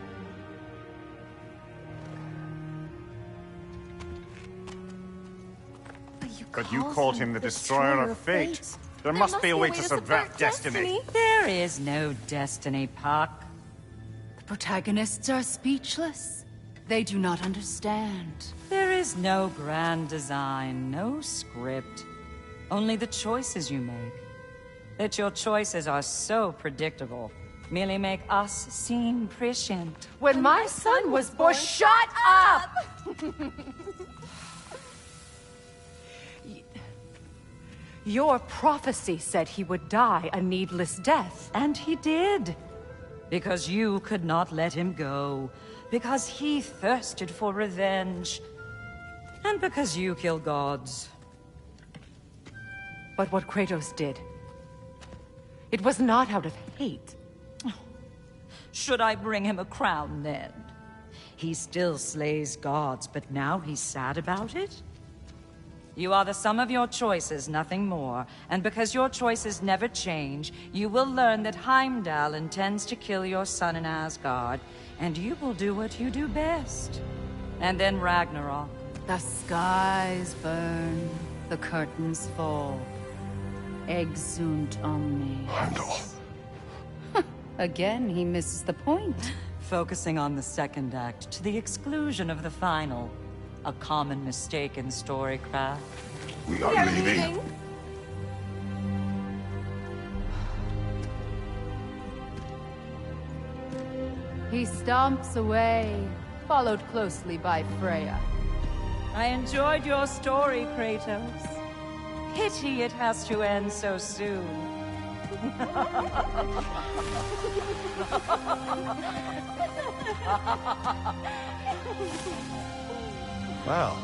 But you called him the Destroyer of Fate. There must be a way to subvert destiny. There is no destiny, Puck. The protagonists are speechless. They do not understand. There is no grand design, no script. Only the choices you make. That your choices are so predictable, merely make us seem prescient. When my son was born, shut up! Your prophecy said he would die a needless death. And he did. Because you could not let him go. Because he thirsted for revenge. And because you kill gods. But what Kratos did, it was not out of hate. Should I bring him a crown then? He still slays gods, but now he's sad about it? You are the sum of your choices, nothing more. And because your choices never change, you will learn that Heimdall intends to kill your son in Asgard, and you will do what you do best. And then Ragnarok. The skies burn, the curtains fall. Exunt omnes. Heimdall. Again, he misses the point. Focusing on the second act to the exclusion of the final. A common mistake in storycraft. We are leaving. He stomps away, followed closely by Freya. I enjoyed your story, Kratos. Pity it has to end so soon. Well,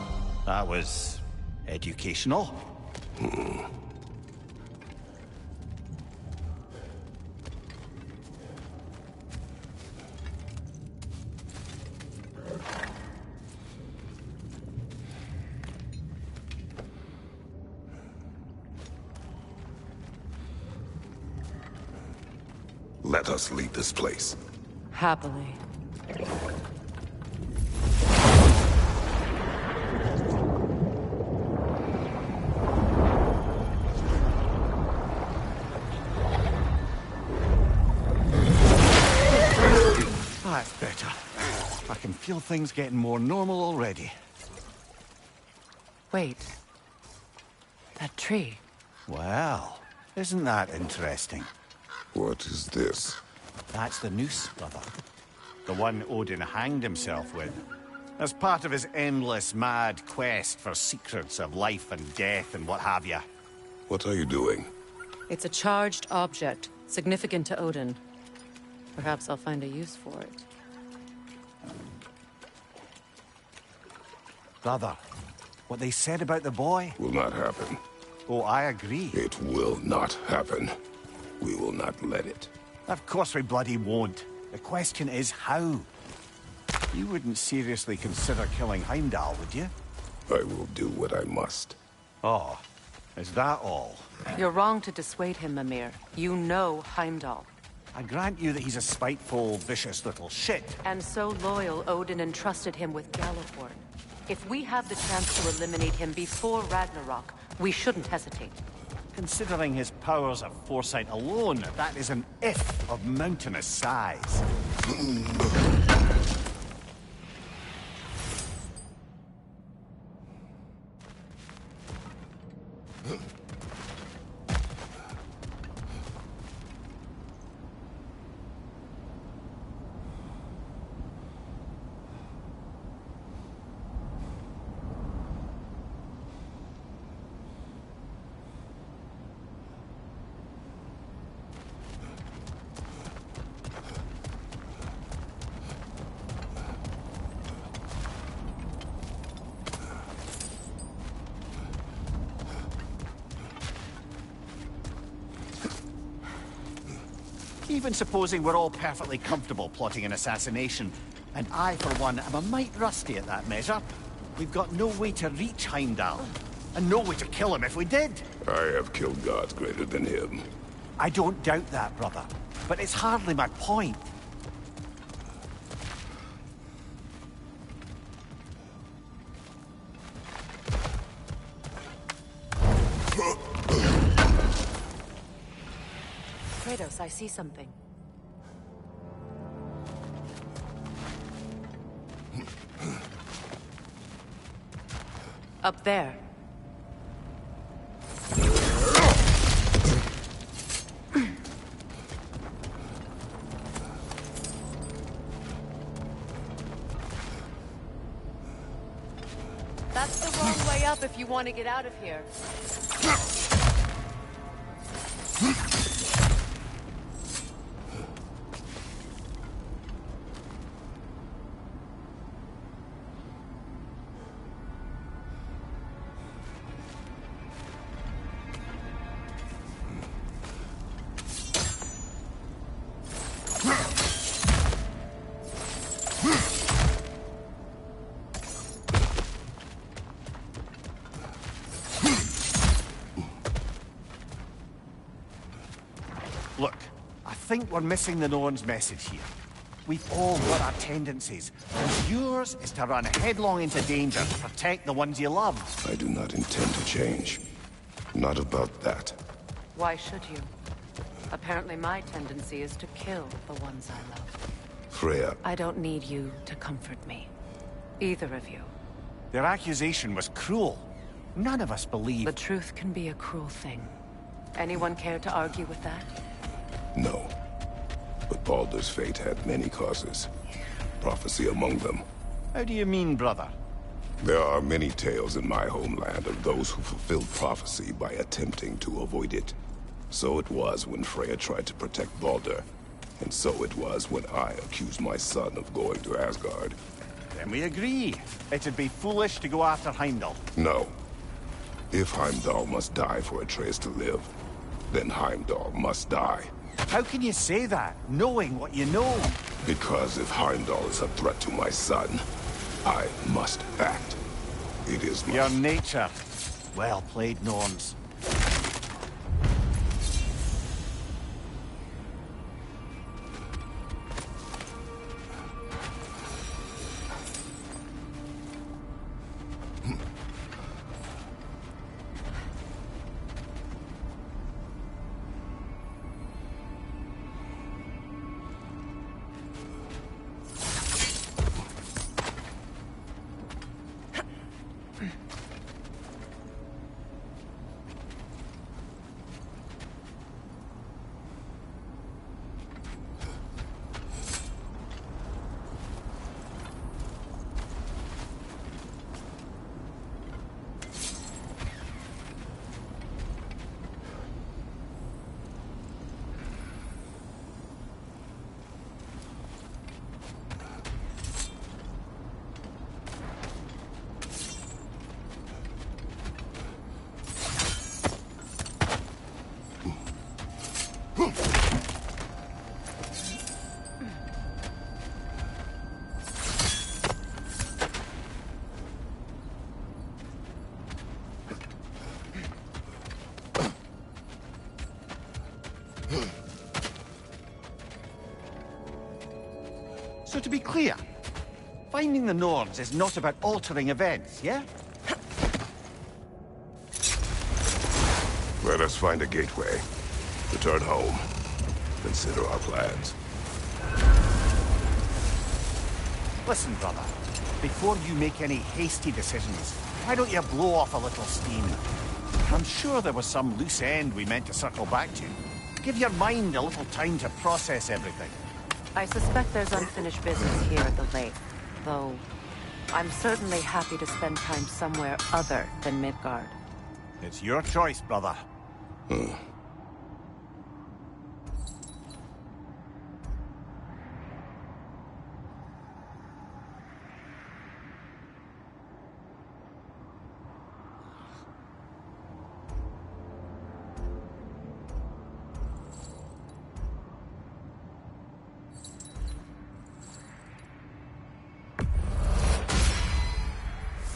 that was educational. Let us leave this place. Happily. That's better. I can feel things getting more normal already. Wait. That tree. Well, isn't that interesting? What is this? That's the noose, brother. The one Odin hanged himself with. As part of his endless, mad quest for secrets of life and death and what have you. What are you doing? It's a charged object, significant to Odin. Perhaps I'll find a use for it. Brother, What they said about the boy? Will not happen. Oh, I agree. It will not happen. We will not let it. Of course we bloody won't. The question is how. You wouldn't seriously consider killing Heimdall, would you? I will do what I must. Oh, is that all? You're wrong to dissuade him, Mimir. You know Heimdall. I grant you that he's a spiteful, vicious little shit. And so loyal, Odin entrusted him with Gjallarhorn. If we have the chance to eliminate him before Ragnarok, we shouldn't hesitate. Considering his powers of foresight alone, that is an if of mountainous size. Even supposing we're all perfectly comfortable plotting an assassination, and I, for one, am a mite rusty at that measure. We've got no way to reach Heimdall, and no way to kill him if we did. I have killed gods greater than him. I don't doubt that, brother, but it's hardly my point. Kratos, I see something. Up there. That's the wrong way up if you want to get out of here. Look, I think we're missing the Norn's message here. We've all got our tendencies, and yours is to run headlong into danger to protect the ones you love. I do not intend to change. Not about that. Why should you? Apparently my tendency is to kill the ones I love. Freya. I don't need you to comfort me. Either of you. Their accusation was cruel. None of us believe... The truth can be a cruel thing. Anyone care to argue with that? No. But Baldur's fate had many causes. Prophecy among them. How do you mean, brother? There are many tales in my homeland of those who fulfilled prophecy by attempting to avoid it. So it was when Freya tried to protect Baldur. And so it was when I accused my son of going to Asgard. Then we agree. It'd be foolish to go after Heimdall. No. If Heimdall must die for Atreus to live, then Heimdall must die. How can you say that, knowing what you know? Because if Heimdall is a threat to my son, I must act. It is my... Your nature. Well played, Norns. So to be clear, finding the Nords is not about altering events, yeah? Let us find a gateway. Return home. Consider our plans. Listen, brother. Before you make any hasty decisions, why don't you blow off a little steam? I'm sure there was some loose end we meant to circle back to. Give your mind a little time to process everything. I suspect there's unfinished business here at the lake, though I'm certainly happy to spend time somewhere other than Midgard. It's your choice, brother.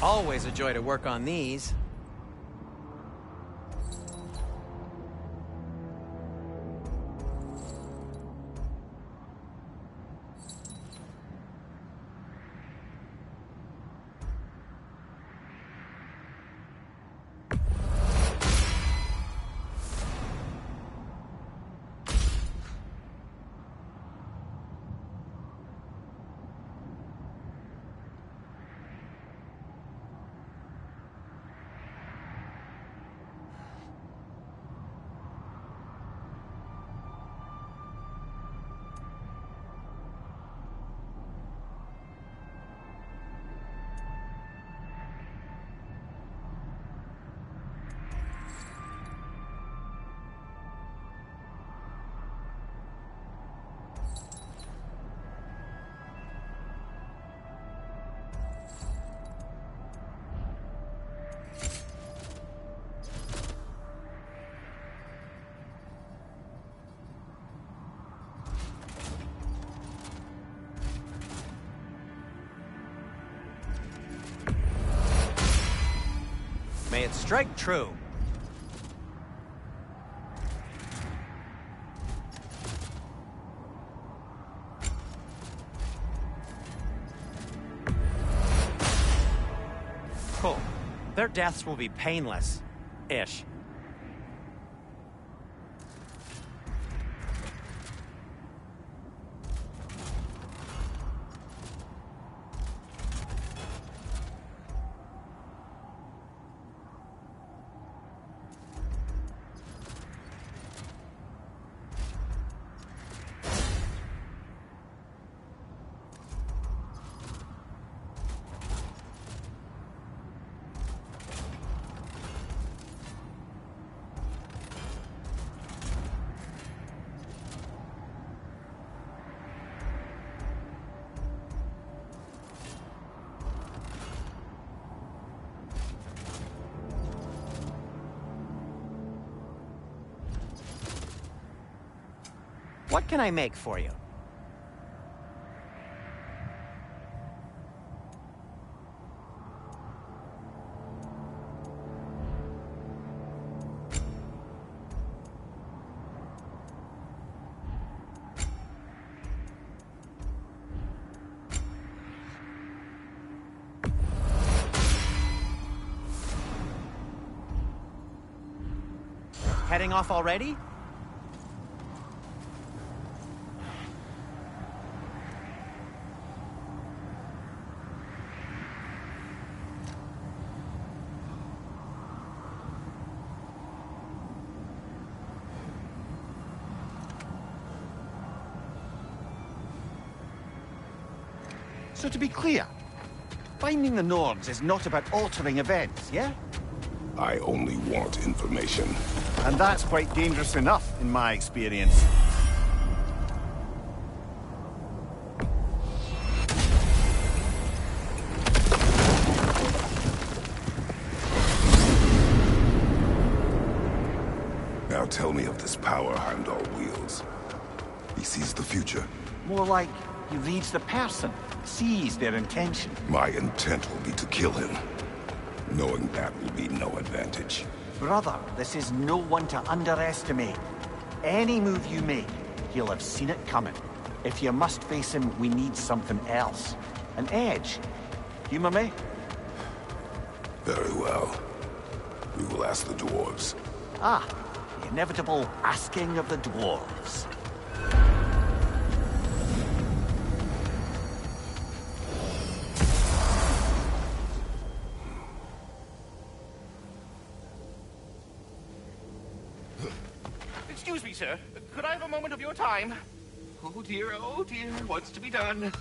Always a joy to work on these. May it strike true. Cool. Their deaths will be painless-ish. What can I make for you? Heading off already? So to be clear, finding the Nords is not about altering events, yeah? I only want information. And that's quite dangerous enough, in my experience. Now tell me of this power Heimdall wields. He sees the future. More like he reads the person, sees their intention. My intent will be to kill him. Knowing that will be no advantage. Brother, this is no one to underestimate. Any move you make, he'll have seen it coming. If you must face him, we need something else. An edge. Humor me? Very well. We will ask the dwarves. Ah, the inevitable asking of the dwarves. Excuse me, sir. Could I have a moment of your time? Oh dear, what's to be done?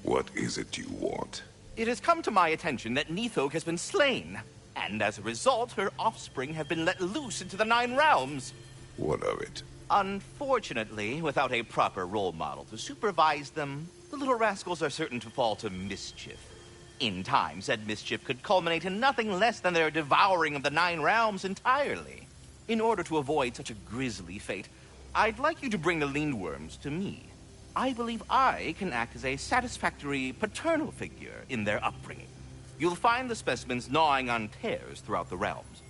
What is it you want? It has come to my attention that Nithog has been slain, and as a result, her offspring have been let loose into the Nine Realms. What of it? Unfortunately, without a proper role model to supervise them, the little rascals are certain to fall to mischief. In time, said mischief could culminate in nothing less than their devouring of the Nine Realms entirely. In order to avoid such a grisly fate, I'd like you to bring the Lindworms to me. I believe I can act as a satisfactory paternal figure in their upbringing. You'll find the specimens gnawing on tears throughout the realms.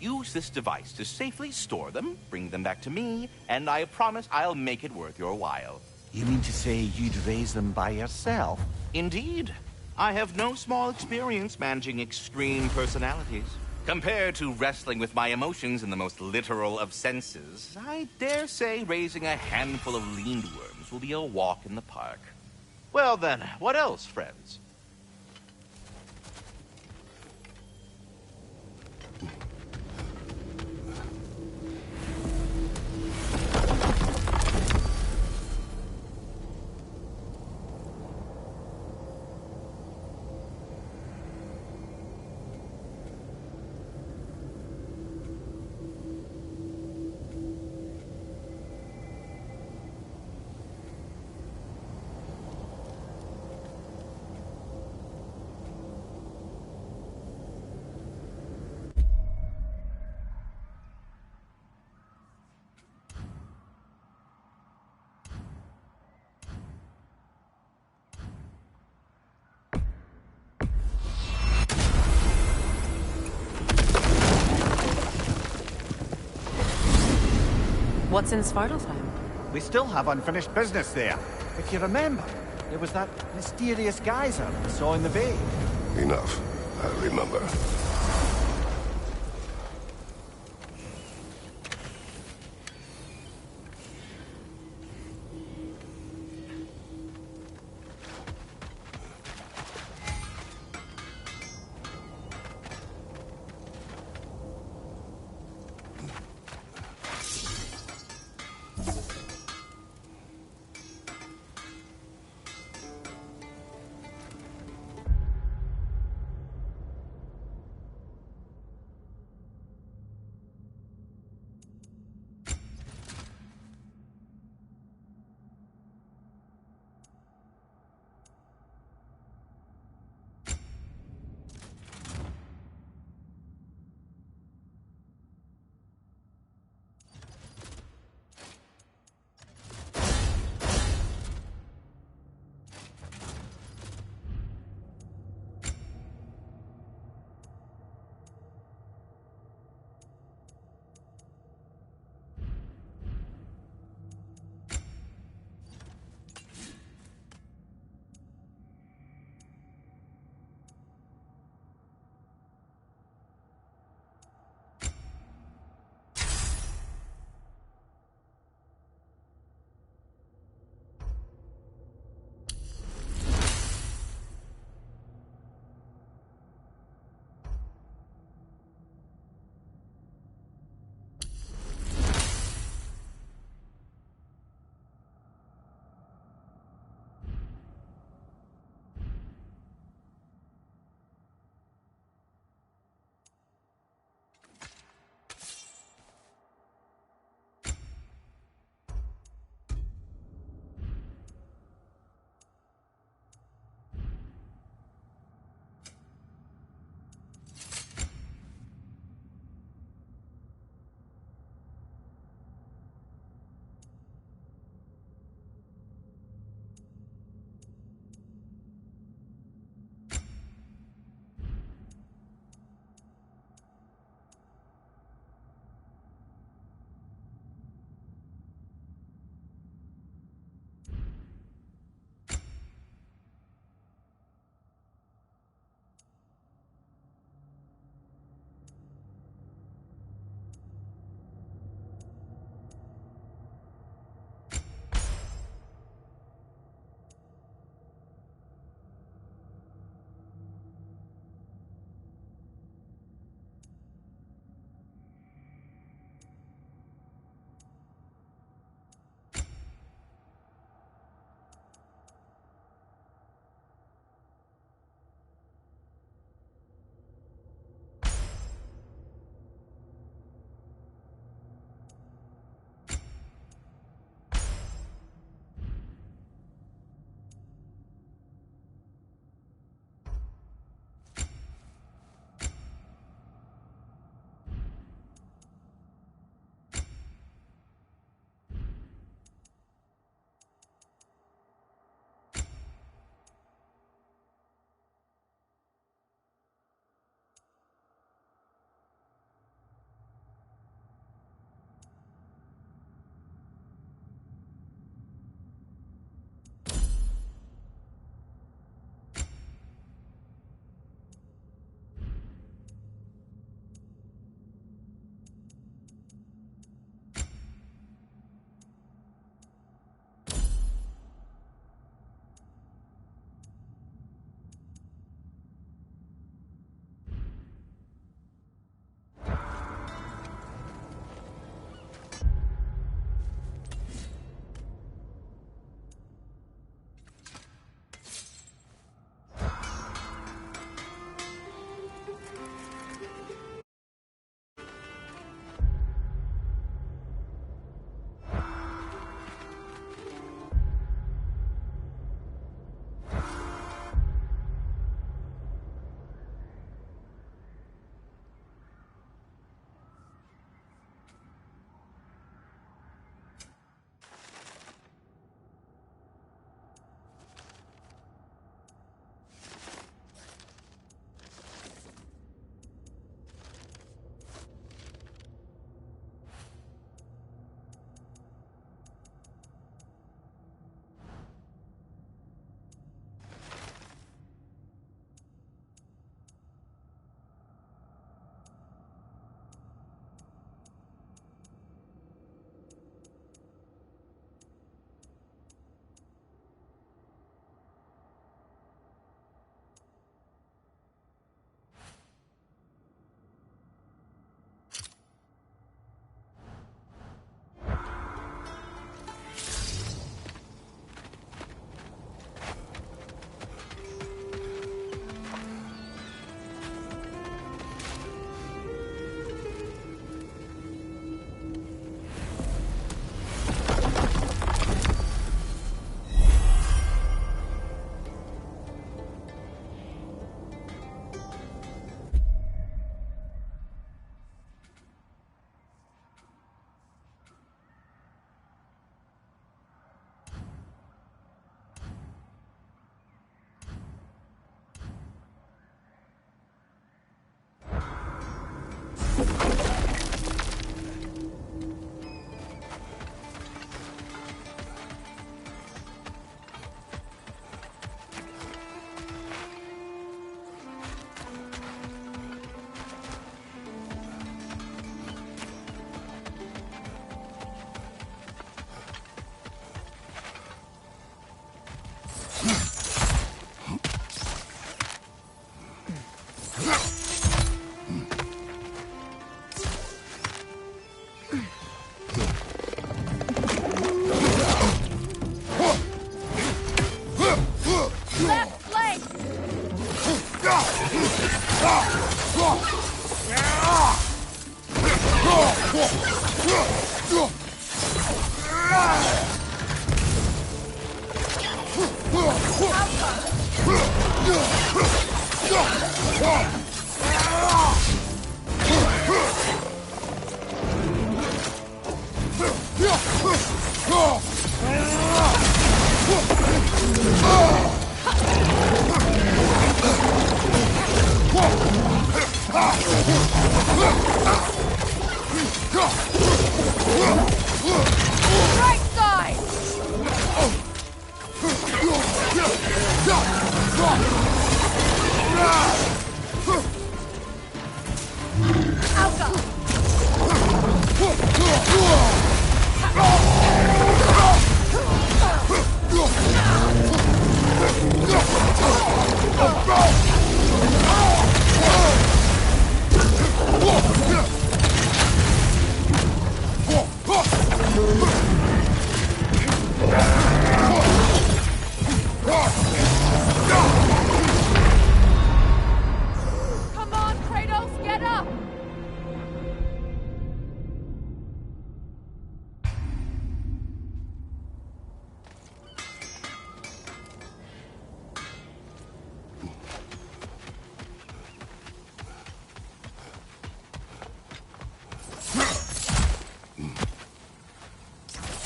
Use this device to safely store them, bring them back to me, and I promise I'll make it worth your while. You mean to say you'd raise them by yourself? Indeed. I have no small experience managing extreme personalities. Compared to wrestling with my emotions in the most literal of senses, I dare say raising a handful of Lindworms will be a walk in the park. Well then, what else, friends? What's in Svartalfheim? We still have unfinished business there. If you remember, there was that mysterious geyser we saw in the bay. Enough. I remember.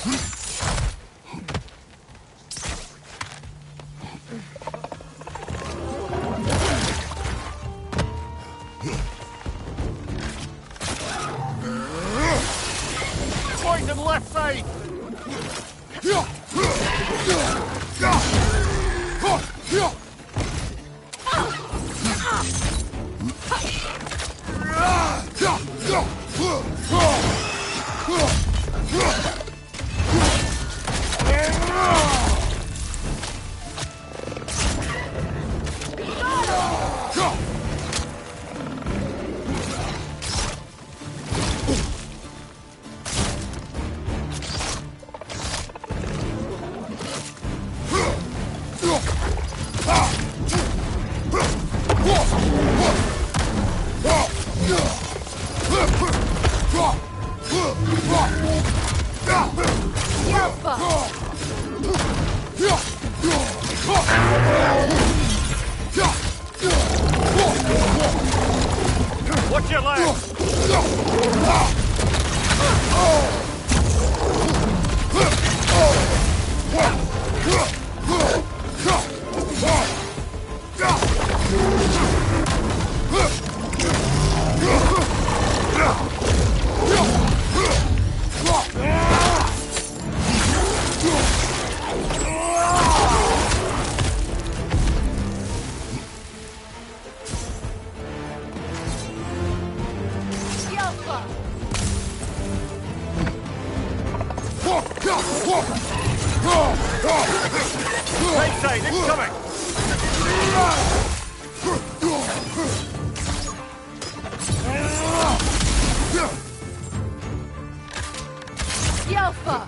Point to the left side! Watch your legs! Right side, incoming! Yelfa!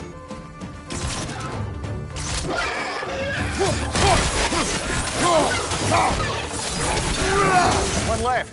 One left.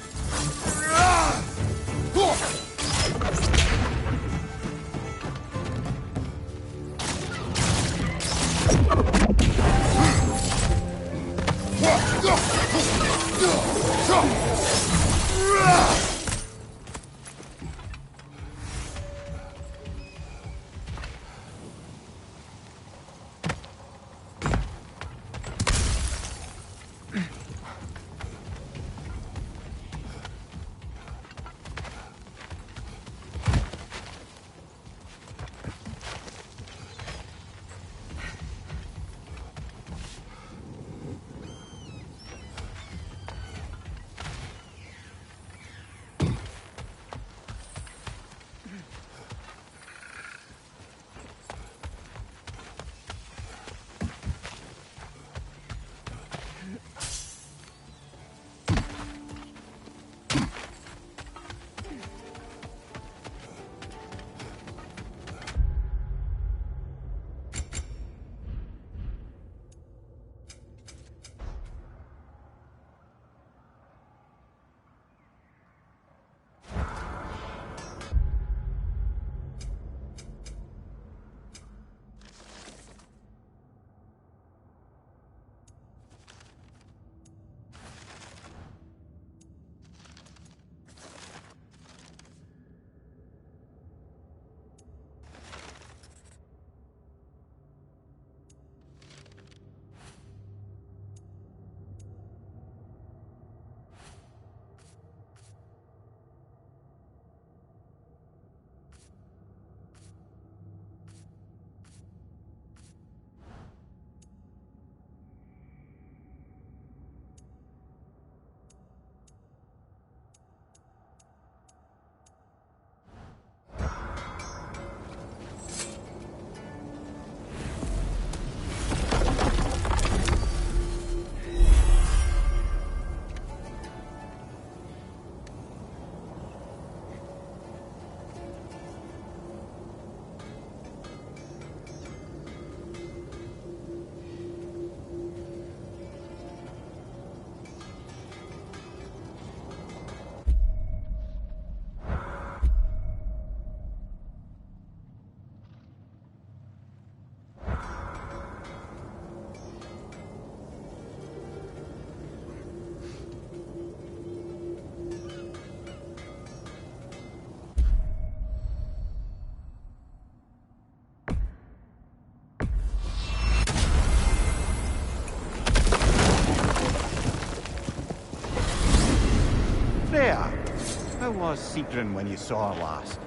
was Sigrun when you saw her last?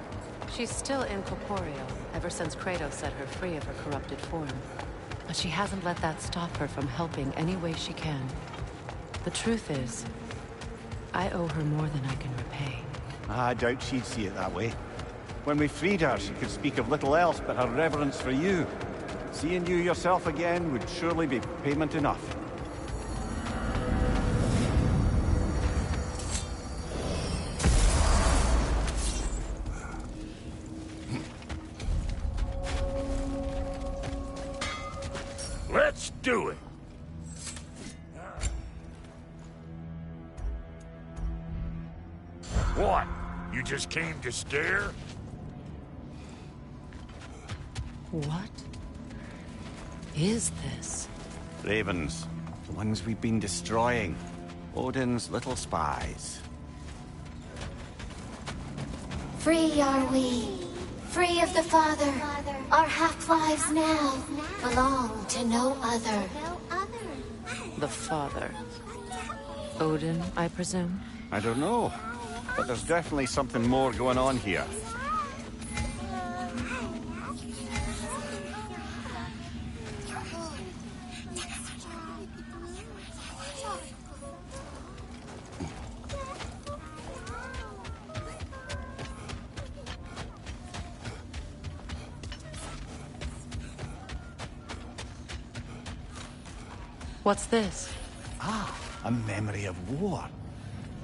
She's still incorporeal, ever since Kratos set her free of her corrupted form. But she hasn't let that stop her from helping any way she can. The truth is, I owe her more than I can repay. I doubt she'd see it that way. When we freed her, she could speak of little else but her reverence for you. Seeing you yourself again would surely be payment enough. Let's do it! What? You just came to scare? What is this? Ravens. The ones we've been destroying. Odin's little spies. Free are we. Free of the Father. Our half-lives now belong to no other. The Father. Odin, I presume? I don't know. But there's definitely something more going on here. What's this? Ah, a memory of war.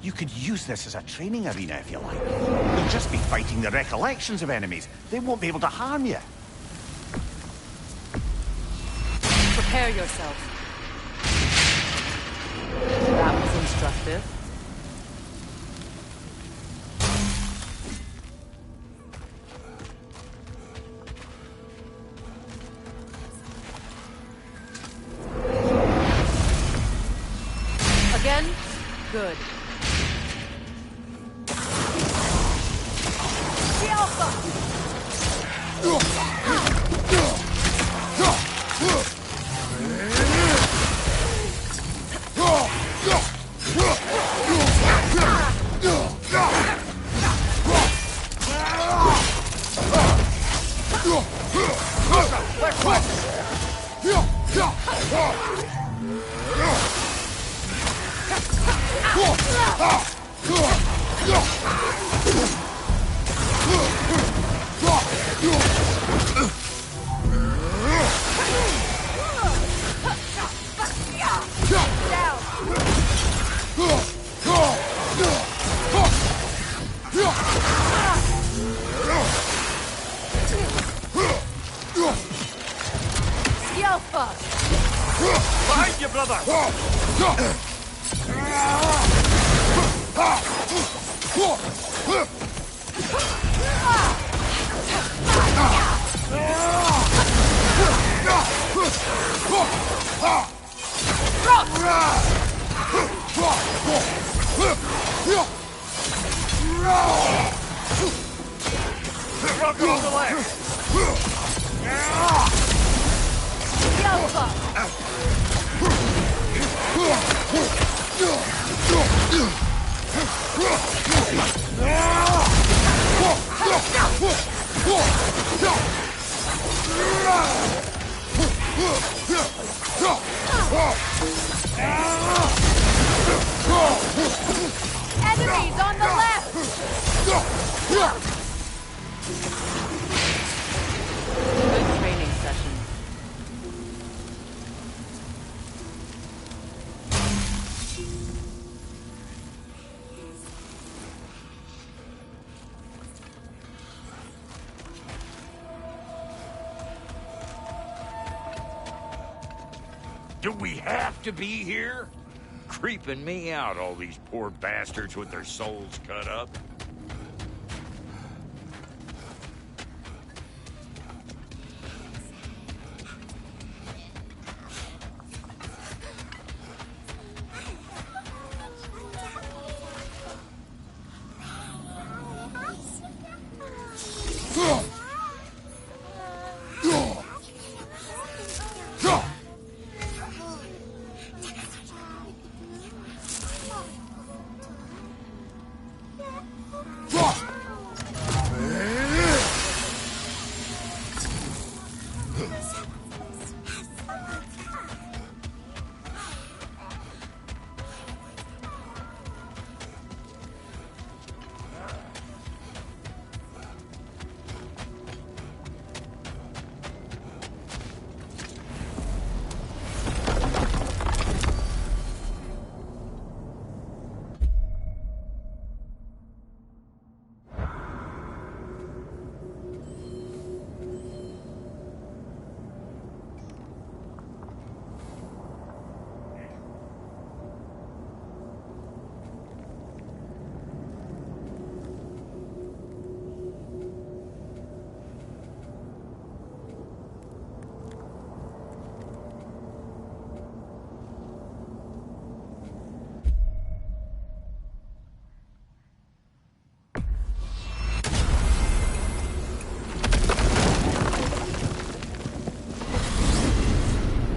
You could use this as a training arena if you like. You'll just be fighting the recollections of enemies. They won't be able to harm you. Prepare yourself. That was instructive. Again? Good. The Alpha! Behind you, brother! Rocket on the left! Enemies on the left! Good training session. Do we have to be here? Creeping me out, all these poor bastards with their souls cut up.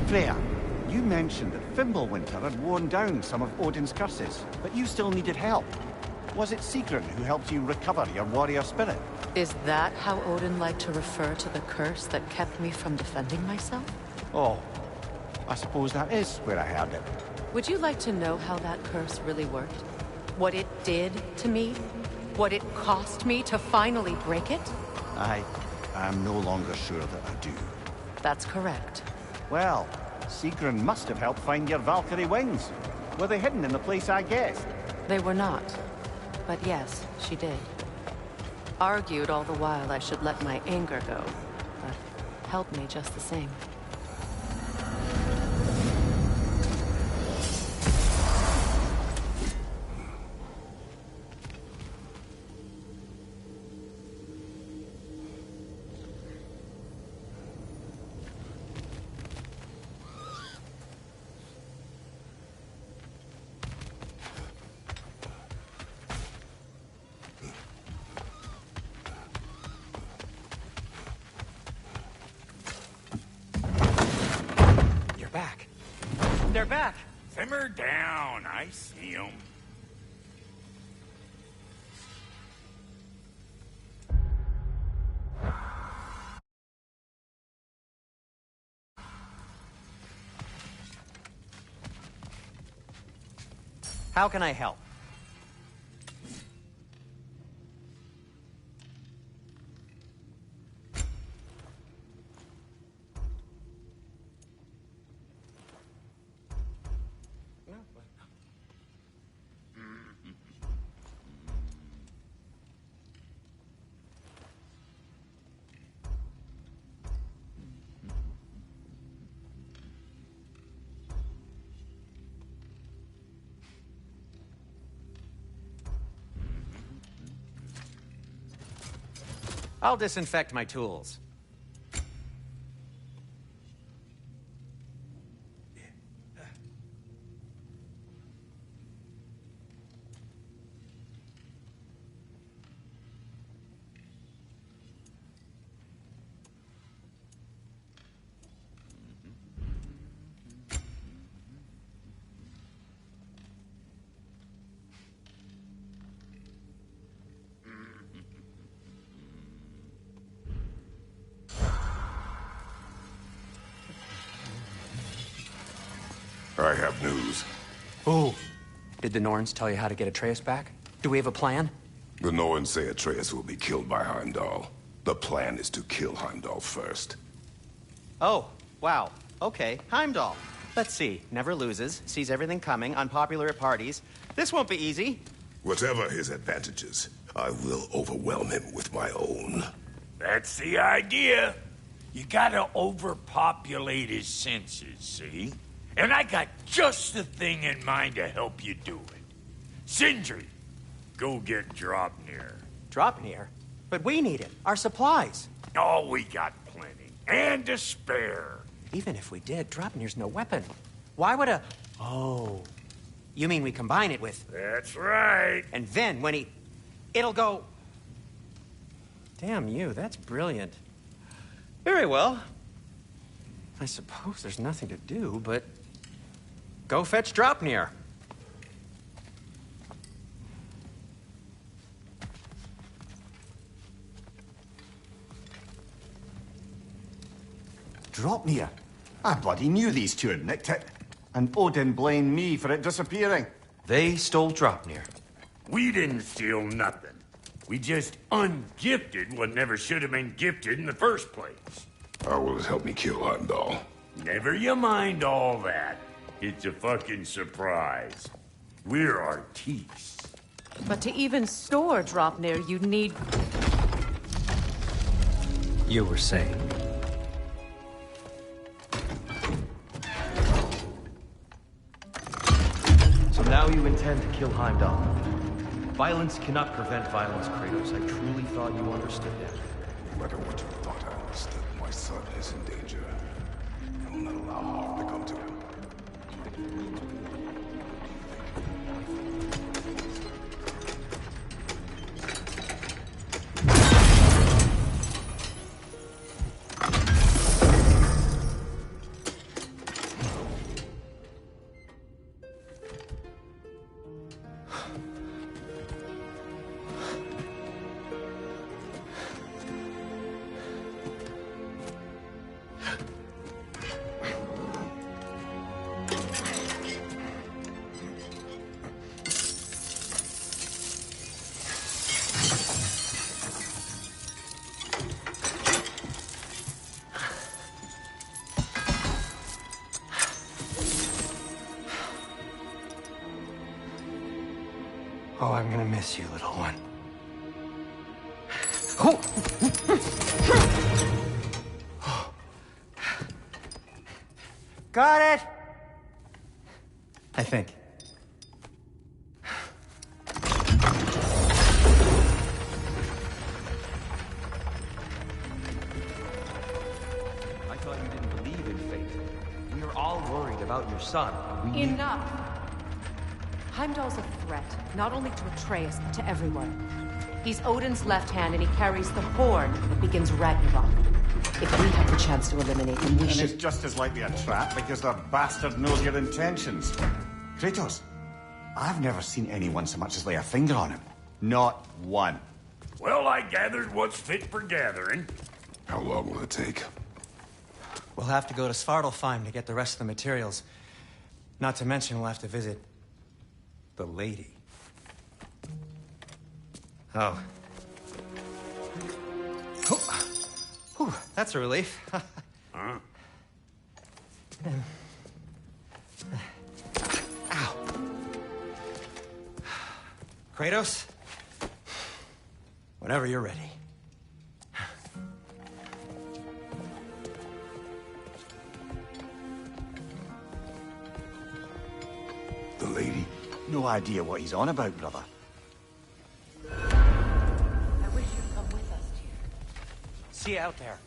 Freya, you mentioned that Fimbulwinter had worn down some of Odin's curses, but you still needed help. Was it Sigrun who helped you recover your warrior spirit? Is that how Odin liked to refer to the curse that kept me from defending myself? Oh, I suppose that is where I heard it. Would you like to know how that curse really worked? What it did to me? What it cost me to finally break it? I'm no longer sure that I do. That's correct. Well, Sigrun must have helped find your Valkyrie wings. Were they hidden in the place I guessed? They were not. But yes, she did. Argued all the while I should let my anger go, but helped me just the same. They're back. Simmer down. I see them. How can I help? I'll disinfect my tools. I have news. Oh. Did the Norns tell you how to get Atreus back? Do we have a plan? The Norns say Atreus will be killed by Heimdall. The plan is to kill Heimdall first. Oh, wow. Okay, Heimdall. Let's see. Never loses, sees everything coming, unpopular at parties. This won't be easy. Whatever his advantages, I will overwhelm him with my own. That's the idea. You gotta overpopulate his senses, see? And I got just the thing in mind to help you do it. Sindri, go get Draupnir. Draupnir? But we need it. Our supplies. Oh, we got plenty. And to spare. Even if we did, Draupnir's no weapon. Why would a... Oh. You mean we combine it with... That's right. And then when he... It'll go... Damn you, that's brilliant. Very well. I suppose there's nothing to do, but... Go fetch Draupnir. Draupnir. I bloody knew these two had nicked it. And Odin blamed me for it disappearing. They stole Draupnir. We didn't steal nothing. We just ungifted what never should have been gifted in the first place. How will it help me kill Heimdall? Never you mind all that. It's a fucking surprise. We're artistes. But to even store Draupnir, you'd need... You were saying. So now you intend to kill Heimdall. Violence cannot prevent violence, Kratos. I truly thought you understood that. No matter what you thought I understood, my son is in danger. I will not allow harm to come to him. Oh, I'm gonna miss you, little one. Got it! I think. I thought you didn't believe in fate. We are all worried about your son. Enough! Heimdall's a threat, not only to Atreus, but to everyone. He's Odin's left hand, and he carries the horn that begins Ragnarok. If we have the chance to eliminate him, we should... And it's just as likely a trap because the bastard knows your intentions. Kratos, I've never seen anyone so much as lay a finger on him. Not one. Well, I gathered what's fit for gathering. How long will it take? We'll have to go to Svartalfheim to get the rest of the materials. Not to mention we'll have to visit... the lady. Oh. Whew, that's a relief. Huh? Ow. Kratos? Whenever you're ready. The lady? No idea what he's on about, brother. I wish you'd come with us, dear. See you out there.